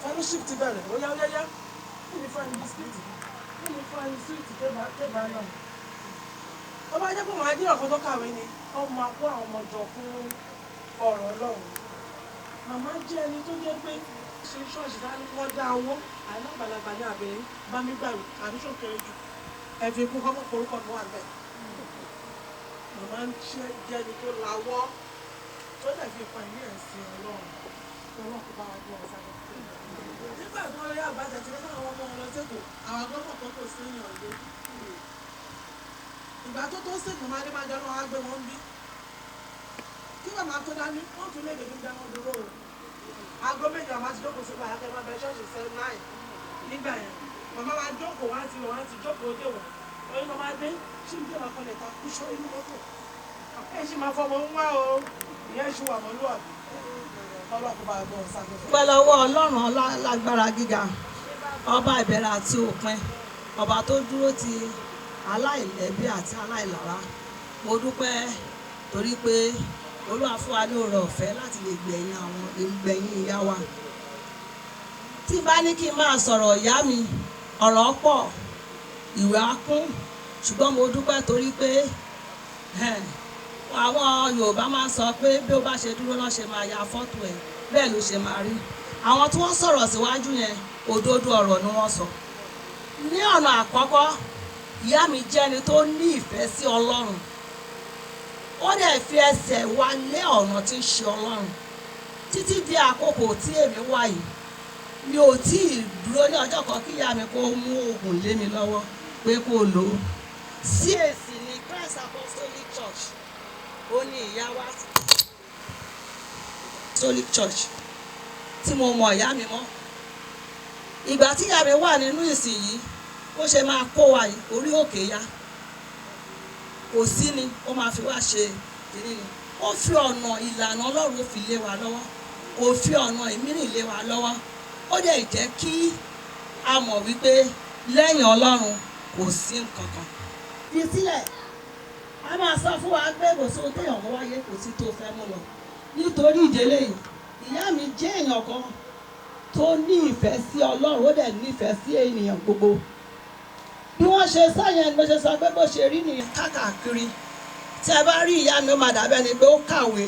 fellowship ti bẹ̀rẹ̀ ó yá kí ni fún ẹni bisikíìtì kí ni fún ẹni síìtì kébà náà ó bá jẹ́ pé màá jẹ́ ọ̀kan tó kàwé ni wọ́n máa kó àwọn ọmọ jọ fún ọ̀rọ̀ Ọlọ́run màmá jẹ́ ẹni tó jẹ́ pé ṣe ṣọ́ọ̀ṣì dání wọ́n dá owó àìlágbàlagbà ní àbẹ̀rẹ̀ bá mi gbàgbé àbí ṣòkèrè jù ẹ̀fẹ̀ kú kọ́mọ́ korúkọ ní wà bẹ́ẹ̀ màmá jẹ́ ẹni tó lawọ́ tó dẹ̀ fi pa ìlú ẹ̀sìn Ọlọ́run kó bá wa gbọ́ ọ̀sán nígbà tó rí àbájá tí wọ́n àwọn ọmọ ọlọ́ sẹ́kọ̀ọ́ àwọn gbọ́mọ̀ kan kò sí èèyàn lé ìgbà tó sẹ́kọ̀ọ́ máa dé máa jọ náà wá gbé wọn bí kí wọ́n máa tó dání wọ́n tún lè dèbí dáná dúró o aago méjì àwọn máa ti jókòó sí báyà kẹ́ máa bẹ ṣọ́ọ̀ṣì 9 nígbà yẹn màmá máa jókòó wá ti jókòó dé wọ́n oyin ló máa dé ṣé ń jẹ́ ọkọ lè ta kú ṣọ́ inú mọ́tò ẹ ṣì máa fọmọ ń wá o ìyẹn ṣù wà mọ́lúwàbí ọlọ́kùnrin bá gbọ́ sáfẹ́fẹ́. pẹ́ lọ́wọ́ ọlọ́run lágbára gíga ọba ìbẹ̀rẹ̀ àti òpin ọba tó dúró ti aláìlẹ́bí àti aláìlára mo dúpẹ́ torí pé Olúwa fún wa ní oore ọ̀fẹ́ láti lè gbẹ̀yìn àwọn ìgbẹ̀yìn ìyá wa. Tí bá ní kí n máa sọ̀rọ̀ ìyá mi ọ̀rọ̀ pọ̀ ìwé á kún ṣùgbọ́n mo dúpẹ́ torí pé àwọn Yorùbá máa ń sọ pé bí ó bá ṣe dúró náà ṣe máa ya fọ́tò ẹ̀ bẹ́ẹ̀ ló ṣe máa rí. Àwọn tí wọ́n sọ̀rọ̀ síwájú yẹn òdodo ọ̀rọ̀ ni wọ́n sọ. Ní ọ̀nà àkọ́kọ́ ìyá mi jẹ́ ẹni tó ní ìfẹ́ sí Ọlọ́run. Ó dẹ̀ fi ẹsẹ̀ wa lé ọ̀nà tí ń ṣe Ọlọ́run títí di àkókò tí èmi wà yìí. Mi ò tí ì dúró ní ọjọ́ kan kí ìyá mi kó mú oògùn lé mi lọ́wọ́ pé kó lò ó. CAC ní Christ Apostolic Church ó ní ìyá wa Apostolic Church tí mo mọ ìyá mi mọ́. Ìgbà tí ìyá mi wà nínú ìsìn yìí ó ṣe máa kó wa orí òkè ya kò sí ni ó máa fi wá ṣe ìdílé ni. Ó fi ọ̀nà ìlànà Ọlọ́run ó fi lé wa lọ́wọ́ kò fi ọ̀nà ìmírìn lé wa lọ́wọ́. Ó dẹ̀ jẹ́ kí a mọ̀ wípé lẹ́yìn Ọlọ́run kò sí nǹkan kan. Fi sílẹ̀ a máa sọ fún wa pé kò sí ohun téèyàn mú wáyé kò sí tó fẹ́ mú lọ. Nítorí ìdílé yìí ìyá mi jẹ́ èèyàn kan tó ní ìfẹ́ sí Ọlọ́run ó dẹ̀ nífẹ̀ẹ́ sí ènìyàn gbogbo. Bí wọ́n ṣe sọ yẹn mo ṣe sọ pé bó ṣe rí nìyẹn káàkiri. Tí ẹ bá rí ìyá mi ó máa dàbẹ́ ni pé ó kàwé.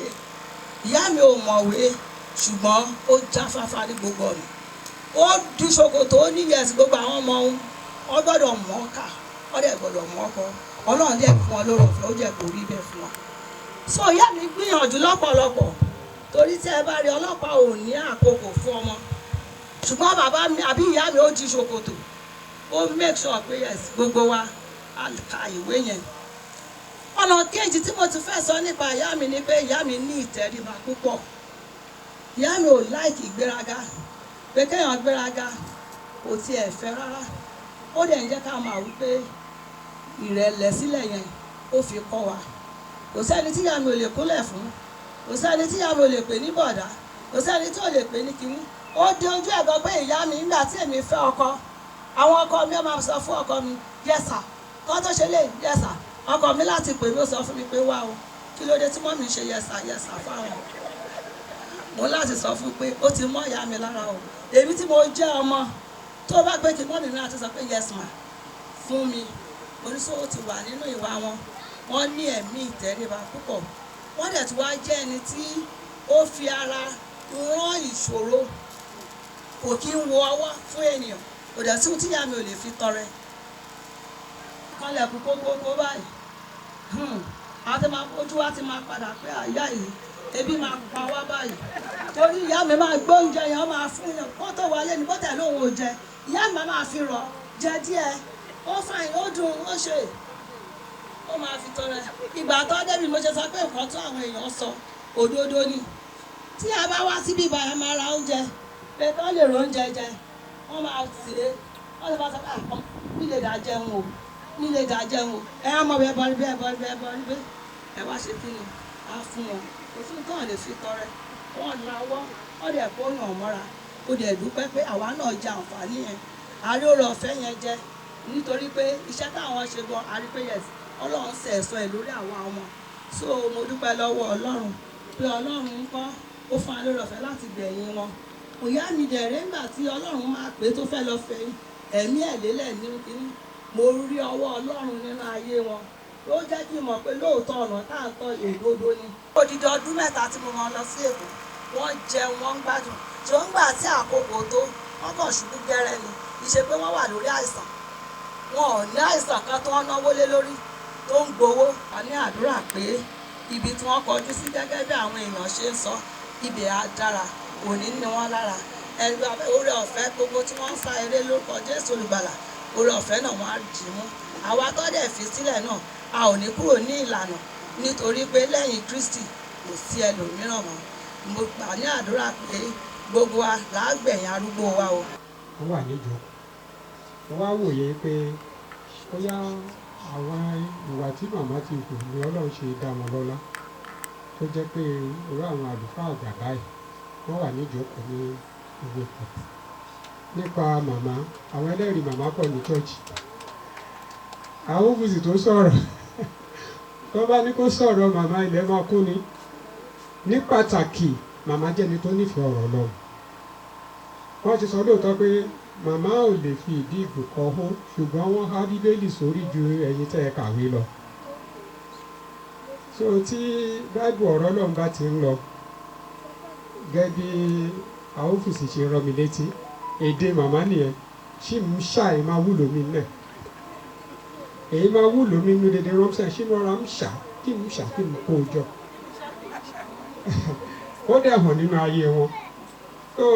Ìyá mi ò mọ̀wé ṣùgbọ́n ó jáfáfá ní gbogbo ọ̀nà. Ó du ṣòkòtò ó níyẹ̀sì gbogbo àwọn ọmọ òun wọ́n gbọ́dọ̀ mọ̀ ọ́ kà wọ́n dẹ̀ gbọ́dọ̀ mọ̀ ọ́ kọ. Ọlọ́run dẹ̀ fún wọn lórí ọ̀fẹ́ ó jẹ́ kó rí bẹ́ẹ̀ fún wa. So ìyá mi gbìyànjú lọ́pọ̀lọpọ̀ torí tí ẹ bá rí ọlọ́pàá ò ní àkókò fún ọmọ ṣùgbọ́n bàbá mi àbí ìyá mi ó di ṣòkòtò ó make sure pé yes gbogbo wa á ka ìwé yẹn. Ọ̀nà kejì tí mo ti fẹ́ sọ nípa ìyá mi ni pé ìyá mi ní ìtẹríba púpọ̀. Ìyá mi ò láìkì ìgbéraga pé kéèyàn gbéraga kò tiẹ̀ fẹ́ rárá. Ó dẹ̀ ń jẹ́ ká máa wí pé ìrẹ̀lẹ̀ sílẹ̀ yẹn ó fi kọ́ wa. Kò sẹ́ni tí ìyá mi ò lè kúnlẹ̀ fún, kò sẹ́ni tí ìyá mi ò lè pè ní bọ̀dá, kò sẹ́ni tí ò lè pè ní kinní. Ó di ojú ẹ̀gọ́ pé ìyá mi nígbà tí èmi fẹ́ ọkọ àwọn ọkọ mi ó máa sọ fún ọkọ mi yes sir kọ́ tó ṣe lè yes sir ọkọ mi láti pè mí ó sọ fún mi pé wá o kí ló dé tí mọ́mì ṣe yes sir fáwọn. Mo láti sọ fún pé ó ti mọ́ ìyá mi lára o. Èmi tí mo jẹ́ ọmọ tó bá pé kí mọ́mì mi láti sọ pé yes ma fún mi oníṣòwò ti wà nínú ìwà wọn. Wọ́n ní ẹ̀mí ìtẹríba púpọ̀. Wọ́n dẹ̀ tí wá jẹ́ ẹni tí ó fi ara rán ìṣòro kò kí ń wo ọwọ́ fún ènìyàn kò dẹ̀ tí tíyá mi ò lè fi tọrẹ. Kọ́lẹ̀kùn kókókó báyìí àti máa ojú wa ti máa padà pé àyà yìí ebi máa pa wá báyìí torí ìyá mi máa gbé oúnjẹ yẹn máa fún yàn kó tó wọlé ní bó tẹ̀ lóun ò jẹ ìyá mi máa fi rọ̀ jẹ díẹ̀ ó fàìn ó dùn ó ṣe ó máa fi tọrẹ. Ìgbà tó débi mo ṣe sọ pé nǹkan tó àwọn èèyàn sọ òdodo ni. Tí a bá wá síbí ìbáyà máa ra oúnjẹ pé kán lè ro oúnjẹ jẹ wọ́n máa sè é wọ́n ti bá sọ pé nílé dà jẹun o nílé dà jẹun o ẹ á mọ bẹ́ẹ̀ bọ́rí bẹ́ẹ̀ bọ́rí bẹ́ẹ̀ bọ́rí bẹ́ẹ̀ ẹ wá ṣe kí ni á fún wọn òfin kan lè fi tọrẹ wọ́n náwó wọ́n dẹ̀ kó yàn mọ́ra ó dẹ̀ dúpẹ́ pé àwa náà jẹ àǹfààní yẹn àrí oore ọ̀fẹ́ yẹn jẹ nítorí pé iṣẹ́ táwọn ṣe gan àrí pé yẹn Ọlọ́run ṣe ẹ̀sọ́ ẹ̀ lórí àwọn ọmọ. So mo dúpẹ́ lọ́wọ́ Ọlọ́run pé Ọlọ́run ń kọ́ ó fún alóore ọ̀fẹ́ láti gbẹ̀yìn wọn. Ìyá mi dẹ̀rẹ́ ńgbà tí Ọlọ́run máa pè tó fẹ́ lọ fẹ́ ẹ̀mí ẹ̀ lélẹ̀ nínú kínní mo rí ọwọ́ Ọlọ́run nínú ayé wọn ló jẹ́ kí n mọ̀ pé lóòótọ́ ọ̀nà tá à ń tọ́ òdodo ni. Odidi ọdún mẹ́ta tí mo máa lọ sí Èkó wọ́n jẹun wọ́n ń gbádùn tó ń gbà tí àkókò tó wọ́n kàn ṣubú gẹ́rẹ́ ni ìṣe pé wọ́n wà lórí àìsàn wọn ò ní àìsàn kan tó wọ́n náwó lé lórí tó ń gbowó. A ní àdúrà pé ibi tí wọ́n kọjú sí gẹ́gẹ́ bí àwọn èèyàn ṣe ń sọ ibẹ̀ á dára òní ní wọn lára ẹgbẹ́ oore ọ̀fẹ́ gbogbo tí wọ́n ń fa eré lórúkọ Jésù olùgbàlà oore ọ̀fẹ́ náà wọ́n á dì mú. Àwa tó dẹ̀ fi sílẹ̀ náà a ò ní kúrò ní ìlànà nítorí pé lẹ́yìn Kristi kò sí ẹlòmíràn mọ́. Mo gbà ní àdúrà pé gbogbo wa làágbẹ̀yìn arúgbó wa o. Ó wà níjọ mo wá wòye pé bóyá àwọn ìwà tí màmá ti hù ní Ọlọ́run ṣe dá wọn lọ́lá tó jẹ́ pé irú àwọn àlùfáà àgbà báyìí wọ́n wà níjókòó ní gbogbo ipò. Nípa màmá, àwọn ẹlẹ́rìí màmá pọ̀ ní chọ́ọ̀chì. Àwọn òfìsì tó sọ̀rọ̀ tó bá ní kó sọ̀rọ̀ màmá ilẹ̀ máa kú ni. Ní pàtàkì màmá jẹ́ni tó nífẹ̀ẹ́ ọ̀rọ̀ Ọlọ́run. Wọ́n ti sọ lóòótọ́ pé màmá ò lè fi ìdí ìgbò kan hó ṣùgbọ́n wọ́n há bíbélì sórí ju ẹ̀yin tẹ́ ẹ kàwé lọ. So tí báìbù ọ̀rọ̀ Ọlọ́run bá ti ń lọ gẹ́gẹ́ bí àwọn òfìsì ṣe rọ mi létí èdè màmá nìyẹn ṣì ń ṣàì máa wúlò mí náà èyí máa wúlò mí nínú dédé rọ́mṣẹ́ ṣì lọ́ra ń ṣà kí n ṣà kí n kó o jọ ó dẹ̀ hàn nínú ayé wọn. So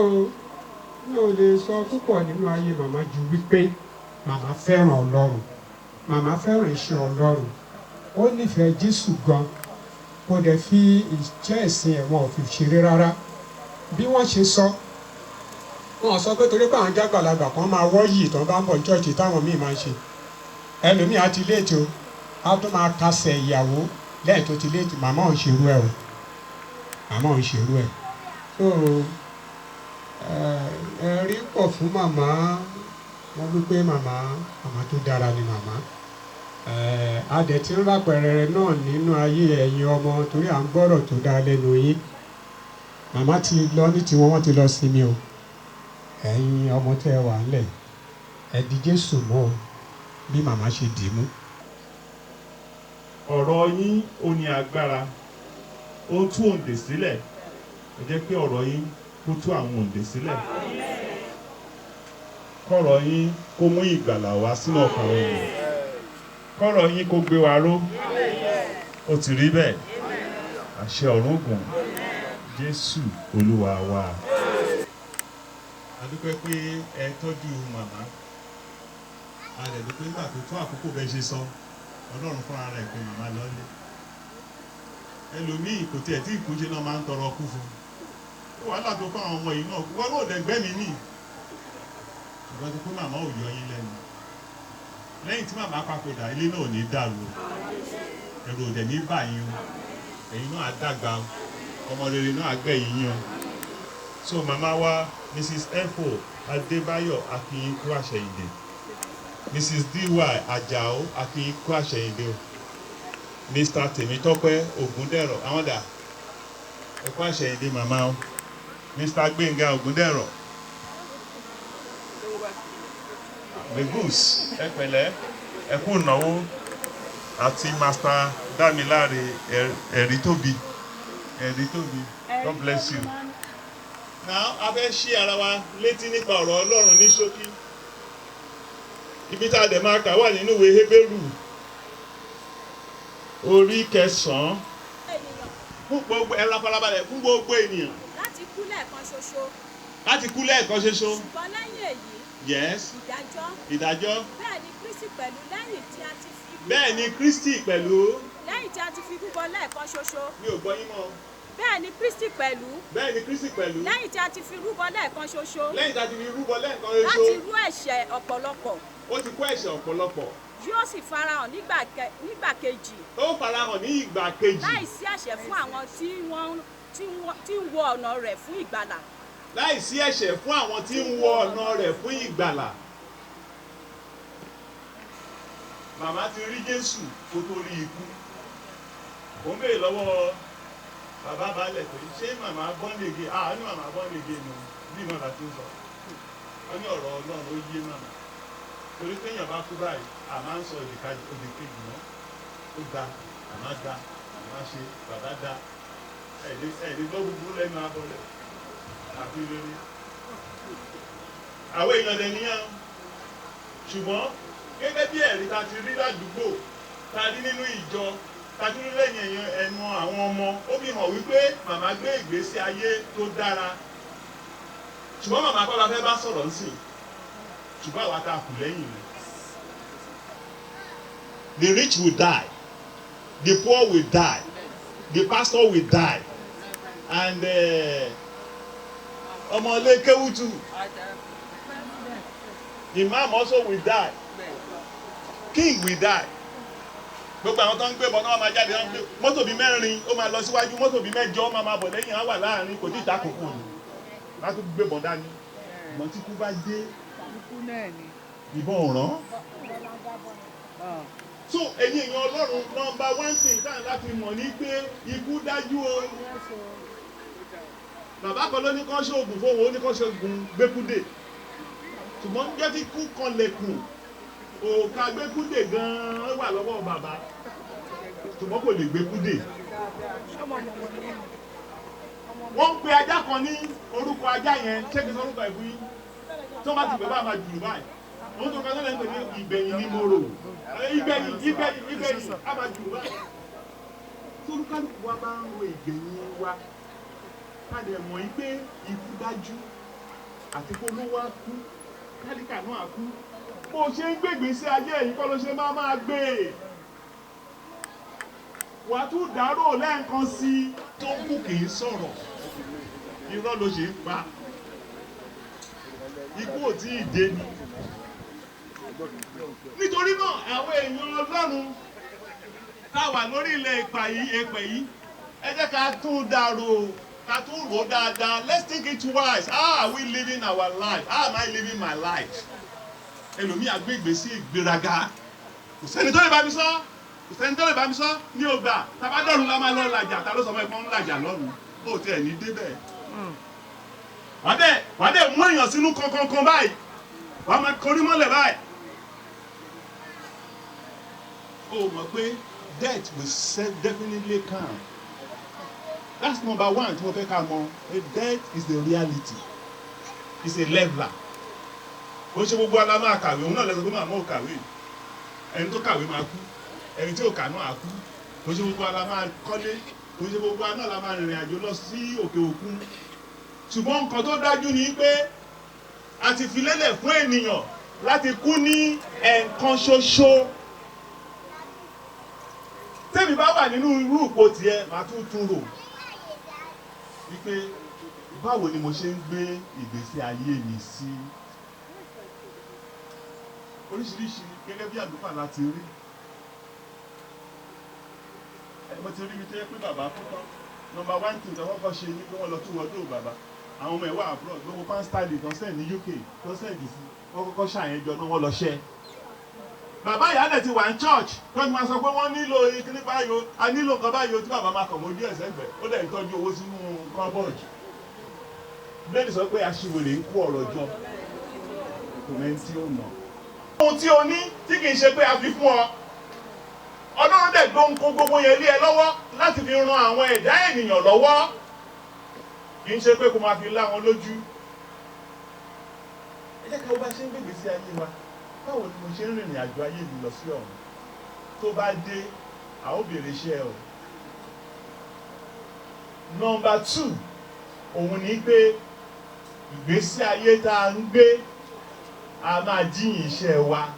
mi ò lè sọ púpọ̀ nínú ayé màmá ju wípé màmá fẹ́ràn Ọlọ́run, màmá fẹ́ràn iṣẹ́ Ọlọ́run, ó nífẹ̀ẹ́ Jésù gan, kò dẹ̀ fi ìjẹ́ ẹ̀sìn ẹ̀wọ̀n òfin ṣeré rárá. Bí wọ́n ṣe sọ, wọ́n sọ pé torí pé àwọn jágbàlagbà kan máa wọ́ yìí tán bá ń bọ̀ ní ṣọ́ọ̀ṣì táwọn míì máa ń ṣe. Ẹlòmíì á ti léètì o, á tún máa kasẹ̀ ìyàwó lẹ́yìn tó ti léètì, màmá ò ń ṣerú ẹ̀ o, màmá ò ń ṣerú ẹ̀. So ẹ̀rí pọ̀ fún màmá, wọ́n wí pé màmá tó dára ni màmá. A dẹ̀ ti ń rápẹrẹ náà nínú ayé ẹ̀yin ọmọ torí à ń gbọ́rọ̀ tó dáa lẹ́nu yín. Màmá ti lọ ní tiwọn, wọ́n ti lọ sinmi o. Ẹ̀yin ọmọ tẹ́ ẹ wà ńlẹ̀, ẹ di Jésù mọ́ o bí màmá ṣe dì í mú. Ọ̀rọ̀ yín ó ní agbára, ó tú òǹdè sílẹ̀, ẹ jẹ́ pé ọ̀rọ̀ yín kó tú àwọn òǹdè sílẹ̀. Kọ́rọ̀ yín kó mú ìgbàlà wá sínú ọkàn àwọn ènìyàn. Kọ́rọ̀ yín kó gbé wa ró. Ó ti rí bẹ́ẹ̀. Àṣẹ ọ̀run gùn. Jésù Olúwa wa. A dúpẹ́ pé ẹ tọ́jú màmá. A lè dúpẹ́ nígbà tó tó àkókò bẹ́ẹ̀ ṣe sọ. Ọlọ́run fúnra rẹ̀ pé màmá lọ́lé. Ẹlòmíì kò tiẹ̀ tí ìkúnṣe náà máa ń tọrọ kú fún. Wàhálà tó fún àwọn ọmọ yìí náà wọ́n ló dẹ̀gbẹ́ mi ní. Ṣùgbọ́n ti pé màmá ò yọ yín lẹ́nu. Lẹ́yìn tí màmá papòdà ilé náà ò ní dàrú. Ẹ̀rù ò dẹ̀ ní bà yín o. Ẹ̀yin náà á dàgbà o. Ọmọ rere náà á gbẹ̀yìn yín o. So màmá wa Mrs. Efo Adébáyọ̀ Akínyínkú Àṣẹ̀yìndé. Mrs. D.Y. Àjàó Akínyínkú Àṣẹ̀yìndé o. Mr. Tèmítọ́pẹ́ Ogundero àwọn dà. Ẹ kú àṣẹ̀yìndé màmá o. Mr. Gbénga Ogundero. Legus ẹ pẹ̀lẹ́ ẹ kú ìnáwó àti Master Dámiláre ẹ̀rí tóbi. God bless you. Now a fẹ́ ṣí ara wa létí nípa ọ̀rọ̀ Ọlọ́run ní ṣókí. Ibi tá a dẹ̀ máa kà wà nínú ìwé Hébérù orí 9. Fún gbogbo ẹ̀rọ afárábalẹ̀ fún gbogbo ènìyàn. Láti kú lẹ́ẹ̀kan ṣoṣo. Láti kú lẹ́ẹ̀kan ṣoṣo. Ṣùgbọ́n lẹ́yìn èyí. Yes. Ìdájọ́. Bẹ́ẹ̀ ni Kristi pẹ̀lú lẹ́yìn tí a ti fi. Bẹ́ẹ̀ ni Kristi pẹ̀lú. Lẹ́yìn tí a ti fi rúbọ lẹ́ẹ̀kan ṣoṣo. Mi ò gbọ́ yín mọ́. Bẹ́ẹ̀ ni Kristi pẹ̀lú. Bẹ́ẹ̀ ni Kristi pẹ̀lú. Lẹ́yìn tí a ti fi rúbọ lẹ́ẹ̀kan ṣoṣo. Lẹ́yìn tí a ti fi rúbọ lẹ́ẹ̀kan ṣoṣo. Láti rú ẹ̀ṣẹ̀ ọ̀pọ̀lọpọ̀. Ó ti kó ẹ̀ṣẹ̀ ọ̀pọ̀lọpọ̀. Yóò sì farahàn nígbà kejì. Ó farahàn ní ìgbà kejì. Láìsí ẹ̀ṣẹ̀ fún àwọn tí ń wo ọ̀nà rẹ̀ fún ìgbàlà. Láìsí ẹ̀ṣẹ̀ fún àwọn tí ń wo ọ̀nà rẹ̀ fún ìgbàlà. Màmá ti rí Jésù kó tó rí ikú. Ó ń béèrè lọ́wọ́ bàbá balẹ̀ pé ṣé màmá bọ́ndègé? Ní màmá bọ́ndègé nù bí náà láti ń sọ. Wọ́n ní ọ̀rọ̀ Ọlọ́run ó yé màmá. Torí téèyàn bá kú báyìí, a máa ń sọ òdì kejì náà. Ó da, àmá da, àmá ṣe, bàbá da. Ẹ̀ẹ́dì gbọ́ gbogbo lẹ́nu abọ́lẹ̀. Àfi rere. Àwọn èèyàn dẹ̀ níyàn. Ṣùgbọ́n gẹ́gẹ́ bí ẹ̀rí ta ti rí ládùúgbò, ta rí nínú ìjọ, ta ti rí lẹ́yìn ẹnu àwọn ọmọ, ó fi hàn wípé màmá gbé ìgbésí ayé tó dára. Ṣùgbọ́n màmá kọ́ la fẹ́ bá sọ̀rọ̀ ńsìn. Ṣùgbọ́n àwa ta kù lẹ́yìn rẹ̀. The rich will die, the poor will die, the pastor will die, and ọmọlé kéwútù, the imam also will die, king will die, gbogbo àwọn tó ń gbé bọ̀ náà máa jáde láńgbé mọ́tò bíi mẹ́rin ó máa lọ síwájú mọ́tò bíi mẹ́jọ ó máa bọ̀ lẹ́yìn á wà láàrin kò tí ì takòkò ni láti gbé bọ̀ dání ìmọ̀ tí kú bá dé ìbọn ò rán. So ẹ̀yin èèyàn Ọlọ́run number one thing táwọn láti mọ̀ ní pé ikú dájú o. Bàbá kan ló ní kán ṣoògùn fóun ó ní kán ṣoògùn gbẹ́kúdè ṣùgbọ́n jẹ́ tí kú kan lẹ̀kùn òòkà gbẹ́kúdè gan-an wà lọ́wọ́ bàbá ṣùgbọ́n kò lè gbẹ́kúdè. Wọ́n ń pe ajá kan ní orúkọ ajá yẹn ṣé kí n sọ orúkọ ìbú yín tí wọ́n bá ti pè bá máa jùlọ báyìí wọ́n tó kọ́ lẹ́nu pé ní ìgbẹ̀yìn ní moro ìgbẹ̀yìn á máa jùlọ báyìí. Tí olúkálùkù wa bá ń wo ìgbẹ̀yìn wa ká lè mọ̀ yí pé ikú dájú àti kó ló wá kú kálíkà náà kú bó ṣe ń gbègbè sí ayé yìí kọ́ ló ṣe máa gbé wàá tún dárò lẹ́ẹ̀kan sí tó kù kì í sọ̀rọ̀ irọ́ ló ṣe ń pa ikú ò tí ì dé ni. Nítorí náà àwọn èèyàn Ọlọ́run tá wà lórí ilẹ̀ èpè yìí ẹ jẹ́ ká tún dárò ká tún rò dáadáa. Let's think it twice. How are we living our life? How am I living my life? Ẹlòmíì àgbègbè sí ìgbéraga kò sẹ́ni tó lè bá mi sọ kò sẹ́ni tó lè bá mi sọ ní ọgbà tabadọ́run la máa lọ làjà ta ló sọ fún ẹ kó ń làjà lọ́rùn ó tiẹ̀ ní débẹ̀. wàá dẹ̀ mú èèyàn sínú kankan báyìí wàá máa korí mọ́lẹ̀ báyìí. ó mọ̀ pé death will definitely come. That's number one tí mo fẹ́ ká mọ̀ death is the reality. It's a leveler. Ó ṣe gbogbo ala máa kàwé òun náà lẹ́sọ̀ tó máa mọ̀ kàwé ẹni tó kàwé máa kú ẹni tí ò kà náà á kú ó ṣe gbogbo ala máa kọ́lé ó ṣe gbogbo ala náà la máa rìnrìn àjò lọ sí òkè òkun ṣùgbọ́n nǹkan tó dájú ni pé a ti fi lélẹ̀ fún ènìyàn láti kú ní ẹ̀ẹ̀kan ṣoṣo. Tẹ́mi bá wà nínú irú ipò tiẹ̀ máa tún rò wípé báwo ni mo ṣe ń gbé ìgbésí ayé mi sí. Oríṣiríṣi gẹ́gẹ́ bí àlùfáà láti rí. Mo ti rí mi tó yẹ pé bàbá kú tán. Number one thing tó kọ́kọ́ ṣe ni pé wọ́n lọ tún wọ́dọ̀ bàbá. Àwọn ọmọ ẹ̀wà abroad gbogbo pánstálì tó send ní UK tó send sí wọ́n kọ́kọ́ ṣàyẹ̀jọ náà wọ́n lọ ṣẹ́. Bàbá ìyá dẹ̀ ti wà ní church tó ti máa sọ pé wọ́n nílò ìkíní báyìí o a nílò nǹkan báyìí o tí bàbá máa kàn mójú ẹ̀sẹ̀ gbẹ̀ ó dẹ̀ ń tọ́jú owó sínú cupboard. Bẹ́ẹ̀ni sọ pé aṣiwèrè ń kó ọ̀rọ̀ jọ kò mẹ́ni tí ó nà. Ohun tí o ní tí kì í ṣe pé a fi fún ọ Ọlọ́run dẹ̀ gbóǹkó gbogbo yẹn lé ẹ lọ́wọ́ láti fi ran àwọn ẹ̀dá ènìyàn lọ́wọ́ kì í ṣe pé kó máa fi lá wọn lójú. Ẹ jẹ́ ká ó bá ṣe ń gbègbè sí ayé wa báwo ni mo ṣe ń rìnrìn àjò ayé mi lọ sí ọ̀run tó bá dé a ó bèrè iṣẹ́ o. Number 2 òun ni pé ìgbésí ayé tá a ń gbé a máa jíyìn iṣẹ́ wa.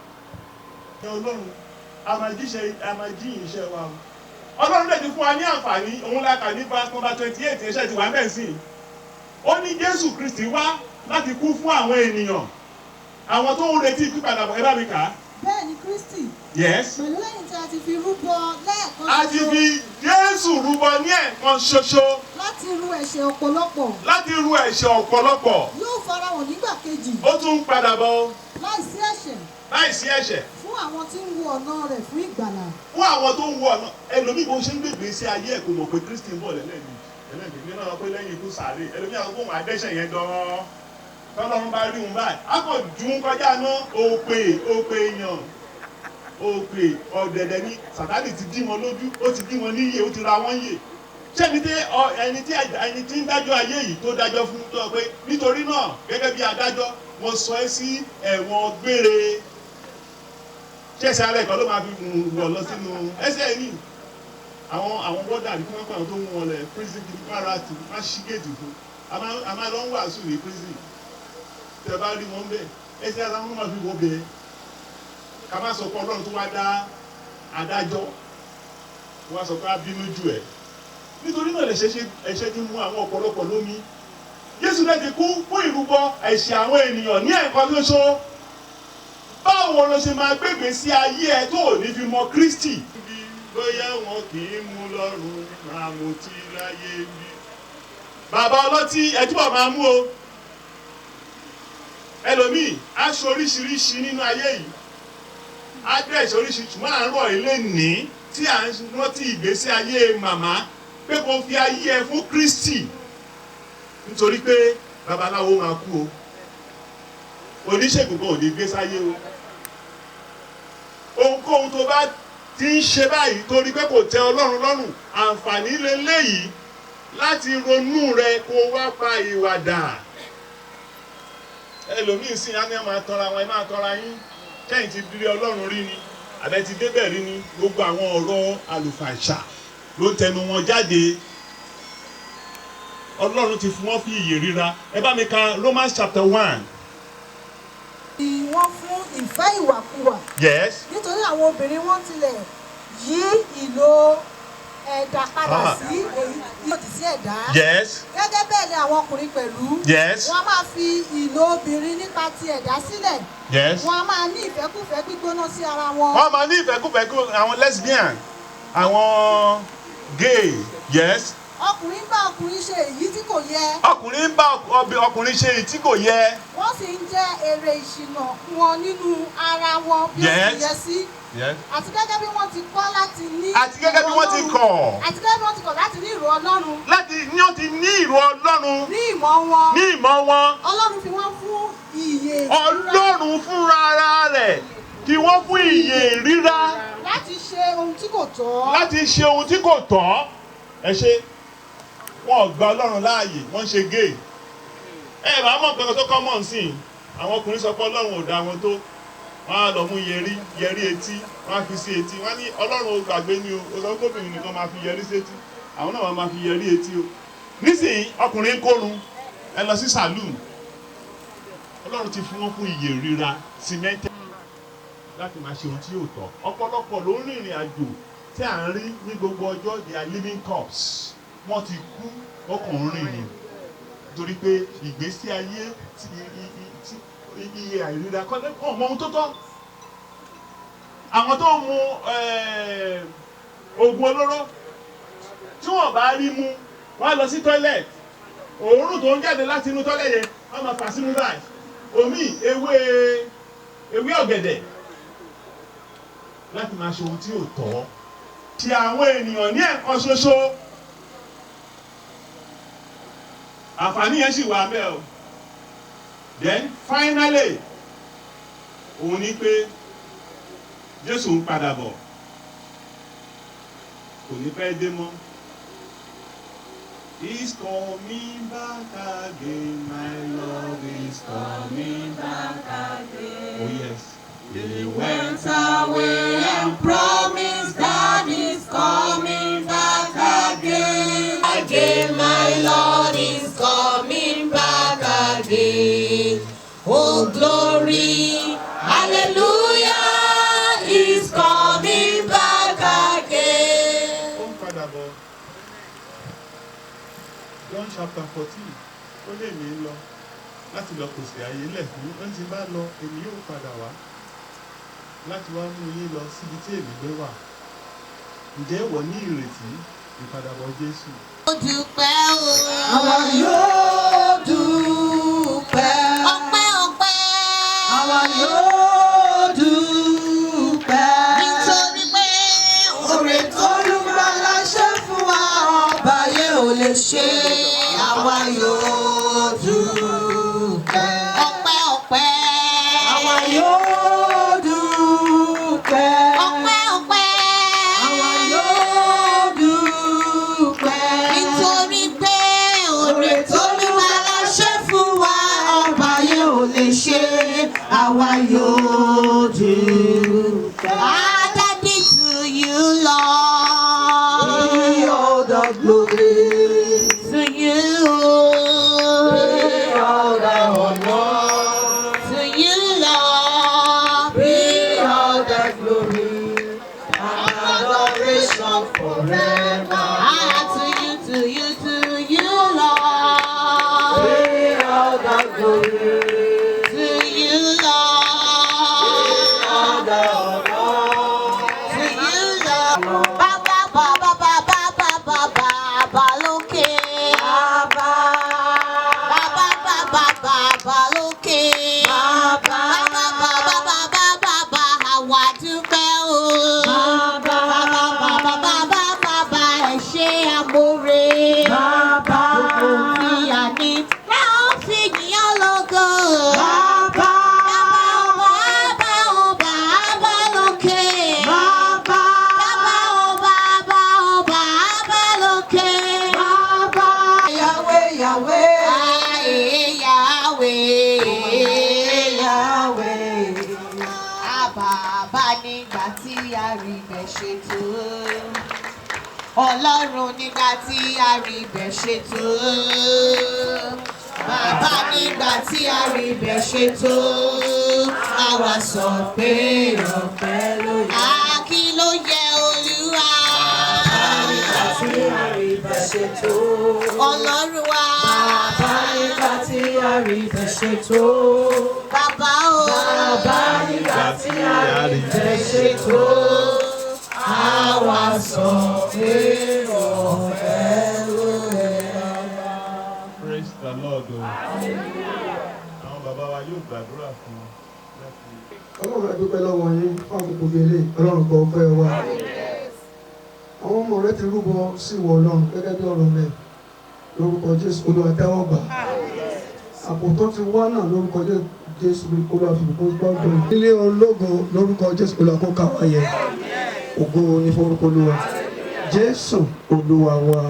Ọlọ́run a máa jíyìn iṣẹ́ wa o. Ọlọ́run lè ti fún wa ní àǹfààní òun la kà ní verse number 28 iṣẹ́ ti wà ń bẹ̀ sí. Ó ní Jésù Kristi wá láti kú fún àwọn ènìyàn àwọn tó ń retí pípadà bọ̀ ẹ bá mi kà á. Bẹ́ẹ̀ ni Kristi. Yes. Pẹ̀lú lẹ́yìn tí a ti fi rúbọ lẹ́ẹ̀kan ṣoṣo. A ti fi Jésù rúbọ ní ẹ̀ẹ̀kan ṣoṣo. Láti ru ẹ̀ṣẹ̀ ọ̀pọ̀lọpọ̀. Láti ru ẹ̀ṣẹ̀ ọ̀pọ̀lọpọ̀. Yóò farahàn nígbà kejì. Ó tún ń padà bọ̀. Láìsí ẹ̀ṣẹ̀. Láìsí ẹ̀ṣẹ̀. Fún àwọn tí ń wo ọ̀nà rẹ̀ fún ìgbàlà. Fún àwọn tó ń wo ọ̀nà ẹlòmíì bó ṣe ń gbègbè sí ayé ẹ̀ kò mọ̀ pé Kristi ń bọ̀ lẹ́lẹ́gbẹ̀ẹ́ náà pé lẹ́yìn ikú sàárè ẹlòmíì àwọn kó wọn adẹ́ṣẹ̀ yẹn gan-an tọ́lọ́run bá rí òun báyìí á kò dùn kọjá náà òpè èèyàn òpè ọ̀dẹ̀dẹ̀ ní Sàtánì ti dí wọn lójú ó ti dí wọn níyè ó ti ra wọn yè ṣé ẹni tí ń dájọ́ ayé yìí tó dájọ́ fún tó pé nítorí náà gẹ́gẹ́ bí adájọ́ wọ́n sọ ẹ́ sí ẹ̀wọ̀n gbére ṣé ẹsẹ̀ alẹ́ kan ló máa fi wọ̀ lọ sínú ẹsẹ̀ ní àwọn wọ́dà ní fún wọn tó ń wọn lẹ̀ prison kìí kára tì má ṣí géètì fún a máa lọ ń wàásù ní prison tẹ bá rí wọn bẹ́ẹ̀ ẹsẹ̀ ara wọn máa fi wọ́ bẹ́ẹ̀ ká má sọ pé Ọlọ́run tó wá dá adájọ́ wọ́n á sọ pé á bínú jù ẹ̀ nítorí náà ẹ̀ṣẹ̀ ti mú àwọn ọ̀pọ̀lọpọ̀ lómi Jésù náà ti kú fún ìrúbọ ẹ̀ṣẹ̀ àwọn ènìyàn ní ẹ̀ẹ̀kan ṣoṣo báwo ló ṣe máa gbégbé sí ayé ẹ tó ò ní fi mọ Kristi. bóyá wọn kì í mú lọ́rùn máa mutí láyé bí. Bàbá ọlọ́tí ẹ túbọ̀ máa mú o. Ẹlòmíì aṣọ oríṣiríṣi nínú ayé yìí adrẹ́sì oríṣiríṣi ṣùgbọ́n à ń rọ̀ ilé ní tí à ń rántí ìgbésí ayé màmá pé kò fi ayé ẹ fún Kristi nítorí pé babaláwo máa kú o oníṣègùn kan ò ní gbé sáyé o ohunkóhun tó bá ti ń ṣe báyìí torí pé kò tẹ́ Ọlọ́run lọ́rùn àǹfààní lélẹ́yìí láti ronú rẹ kó wá pa ìwà dà. Ẹlòmíín sì á ní ẹ máa tọra wọn ẹ máa tọra yín kẹ́yìn ti rí Ọlọ́run rí ni àbẹ ti débẹ̀ rí ni gbogbo àwọn ọ̀rọ̀ àlùfàǹṣà ló ń tẹnu wọn jáde. Ọlọ́run ti fún wọn fi ìyè ríra. Ẹ bá mi ka Romans chapter 1. Wọ́n fún ìfẹ́ ìwàkuwà. Yes. Nítorí àwọn obìnrin wọn tilẹ̀ yí ìlò ẹ̀dá padà sí èyí tí ó ti sí ẹ̀dá. Yes. Gẹ́gẹ́ bẹ́ẹ̀ ni àwọn ọkùnrin pẹ̀lú. Yes. Wọ́n máa fi ìlò obìnrin nípa ti ẹ̀dá sílẹ̀. Yes. Wọ́n máa ní ìfẹ́kùfẹ́ gbígbóná sí ara wọn. Wọ́n máa ní ìfẹ́kùfẹ́ àwọn lesbian àwọn gay. Yes. Ọkùnrin bá ọkùnrin ṣe èyí tí kò yẹ. Ọkùnrin bá ọkùnrin ṣe èyí tí kò yẹ. Wọ́n sì ń jẹ èrè ìṣìnà wọn nínú ara wọn bí ó ti yẹ sí. Àti gẹ́gẹ́ bí wọ́n ti kọ́ láti ní ìró Ọlọ́run. Àti gẹ́gẹ́ bí wọ́n ti kọ̀ láti ní ìró Ọlọ́run. Wọ́n ti ní ìró Ọlọ́run. Ní ìmọ̀ wọn. Ní ìmọ̀ wọn. Ọlọ́run fi wọ́n fún ìyè. Ọlọ́run fúnra ara rẹ̀ kí wọ́n fún ìyè ríra. Láti ṣe ohun tí kò tọ́. Láti ṣe ohun tí kò tọ́. Ẹ ṣe wọn ò gba Ọlọ́run láàyè wọ́n ṣe gay. Ẹ bá mọ̀ nǹkan tó kọ́ mọ̀ sí i àwọn ọkùnrin sọ pé Ọlọ́run ò dá wọn tó wọ́n á lọ mú yẹrí etí wọ́n á fi sí etí wọ́n á ní Ọlọ́run ò gbàgbé ni o sọ pé obìnrin nìkan máa fi yẹrí sí etí àwọn náà máa fi yẹrí etí o. Nísìnyí ọkùnrin kórun ẹ lọ sí saloon Ọlọ́run ti fún wọn fún ìyè ríra cemented láti máa ṣe ohun tí yóò tọ́. Ọ̀pọ̀lọpọ̀ ló ń rìnrìn àjò tí à ń rí ní gbogbo ọjọ́ they are living corpse wọ́n ti kú ọkùnrin rìn torí pé ìgbésí ayé iye àìríra kọ́ ọmọ ohun tó tọ́. Àwọn tó ń mu oògùn olóró tí wọ́n bá rí mu wọ́n á lọ sí toilet òórùn tó ń jáde láti inú toilet yẹn wọ́n máa fà sínú báyìí omi ewé ọ̀gẹ̀dẹ̀ láti máa ṣe ohun tí ò tọ́. Ti àwọn ènìyàn ní ẹ̀kan ṣoṣo àǹfààní yẹn sì wà bẹ́ẹ̀ o. Then finally òun ni pé Jésù ń padà bọ̀ kò ní fẹ́ dé mọ́. He's coming back again, my Lord is coming back again. Oh yes. He went away and promised that he's coming back again. Again, my Lord is coming back again. Oh, glory, hallelujah, he's coming back again. Ó ń padà bọ̀. John chapter 14, ó lè mí lọ láti lọ pèsè àyè lẹ̀ fún ó ti bá lọ èmi yóò padà wá láti wá mú yín lọ síbi tí èmi gbé wà. Ǹjẹ́ wọ́n ní ìrètí ìpadàbọ̀ Jésù? Ó dúpẹ́ o. Àwa yóò dúpẹ́. Ọpẹ́ ọpẹ́. Àwa yóò dúpẹ́. Nítorí pé Oore t'Olùgbàlà ṣe fún wa ọba ayé ò lè ṣe. Àwa yóò dúpẹ́. ọpẹ́ ọpẹ́. Àwa yóò dúpẹ́. Ọpẹ́ ọpẹ́. Àwa yóò dúpẹ́. Nítorí pé oore t'Olùgbàlà ṣe fún wa ọba ayé ò lè ṣe. Àwa yóò dúpẹ́. Daddy to you, Lord. Be all the glory. To you. Be all the honor. To you, Lord. Be all the glory and adoration forever. To you, Lord. Be all the glory. To you, Lord. All the honor. To you, Lord. Bàbá nígbà tí a rí bẹ̀ ṣe tó. Ọlọ́run nígbà tí a rí bẹ̀ ṣe tó. Bàbá nígbà tí a rí bẹ̀ ṣe tó. Àwa sọ pé ọpẹ́ ló yẹ. Kí ló yẹ Olúwa? Bàbá nígbà tí a rí bẹ̀ ṣe tó. Ọlọ́run wa. Bàbá nígbà tí a rí bẹ̀ ṣe tó. Bàbá o. Bàbá nígbà tí a rí bẹ̀ ṣe tó. Àwa sọ pé ọpẹ́ ló yẹ. Praise the Lord o. Àwọn bàbá wa yóò gbàdúrà fún wọn. Ọlọ́run a dúpẹ́ lọ́wọ́ yín fún àkókò gbélé Ọlọ́run gbọ́ ọpẹ́ wa. Àwọn ọmọ rẹ ti rúbọ sí ìwọ Ọlọ́run gẹ́gẹ́ bí ọ̀rọ̀ rẹ lórúkọ Jésù Olúwa tẹ́wọ́ gbà. Àpò tó ti wá náà lórúkọ Jésù Olúwa fi bùkún gbọ́dọ̀. Ilé ológo lórúkọ Jésù Olúwa kó ká wa yẹ. Ògo ni fún orúkọ Olúwa. Jésù Olúwa wa.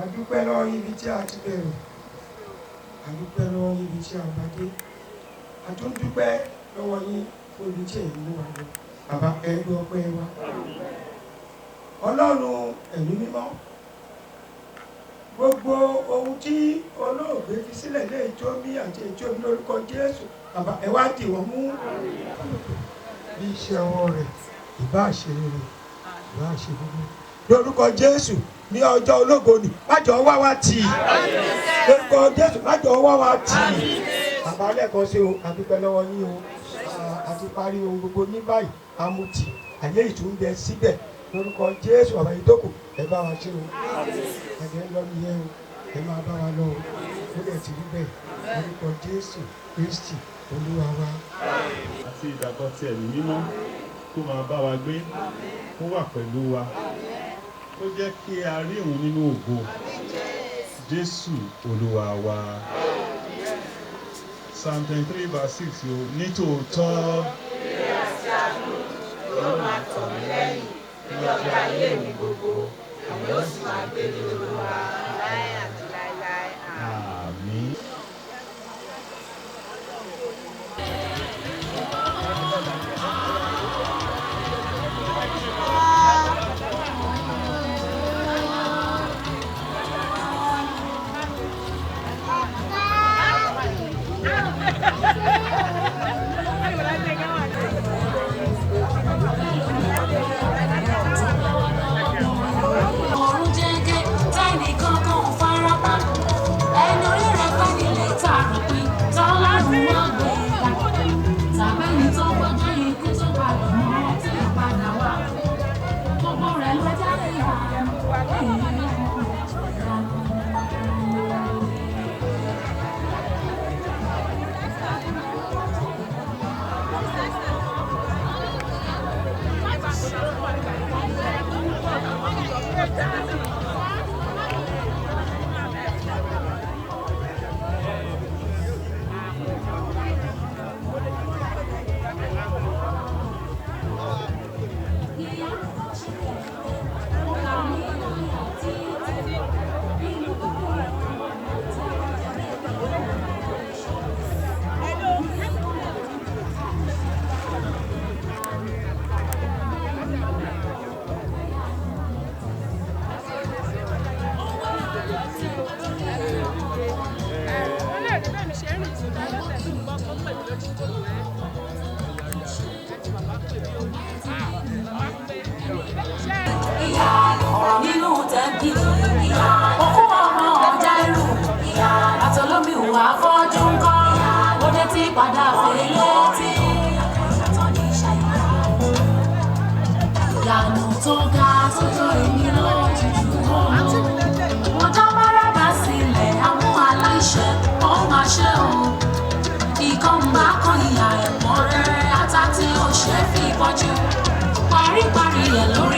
Adúpẹ́ lọ́wọ́ ibi tí a ti bẹ̀rẹ̀, adúpẹ́ lọ́wọ́ ibi tí a bá dé, adúpẹ́ lọ́wọ́ yín fún ibi tí ẹ̀yin mú wa lọ. Bàbá ẹ̀rú ọpẹ́ wa. Ọlọ́run ẹ̀mí mímọ́, gbogbo ohun tí olóògbé fi sílẹ̀ lé ètò mi àti ètò mi lórúkọ Jésù, bàbá ẹ wá dì wọ́n mú. Bí iṣẹ́ ọwọ́ rẹ̀, ìbá ṣe rere, ìbá ṣe gbogbo. Lórúkọ Jésù ní ọjọ́ ológo ni májọ wá wá tì í. Lórúkọ Jésù májọ wá wá tì í. Bàbá lẹ́ẹ̀kan sí o, adúpẹ́ lọ́wọ́ yín o, àti parí ohun gbogbo ní báyìí, amútì, àyè ìtúndẹ síbẹ̀. Lórúkọ Jésù bàbá yìí tó kù, ẹ bá wa ṣe o. Ẹ̀jẹ̀ ń lọ nìyẹn o, ẹ máa bá wa lọ o. Ó dẹ̀ ti rí bẹ́ẹ̀. Lórúkọ Jésù Kristi Olúwa wa. Àti ìdàgbọ́ ti ẹ̀mí mímọ́ kó máa bá wa gbé, kó wà pẹ̀lú wa. Ó jẹ́ kí a rí òun nínú ògo. Jésù Olúwa wa. Psalm 23 verse 6 o, nítòótọ́ yóò máa tọ̀ mí lẹ́yìn ní ọjọ́ ayé mi gbogbo, àmì ó sì máa gbé ní Olúwa láé àti láéláé. Àmín. Ay, òkú ọmọ ọjà irú àtọlómi ìwà afọ́jú ńkọ́ òde tí padà fèlè tí ìyànà tó ga tó jọ èmi lójú ọjọ́ márùn-ún sílẹ̀ àwọn aláìṣẹ̀ ó máa ṣe o ìkan bá kan ìyá ẹ̀mọ́ rẹ̀ ata tí ó ṣe fi bọ́jú paríparí ẹ̀ lórí.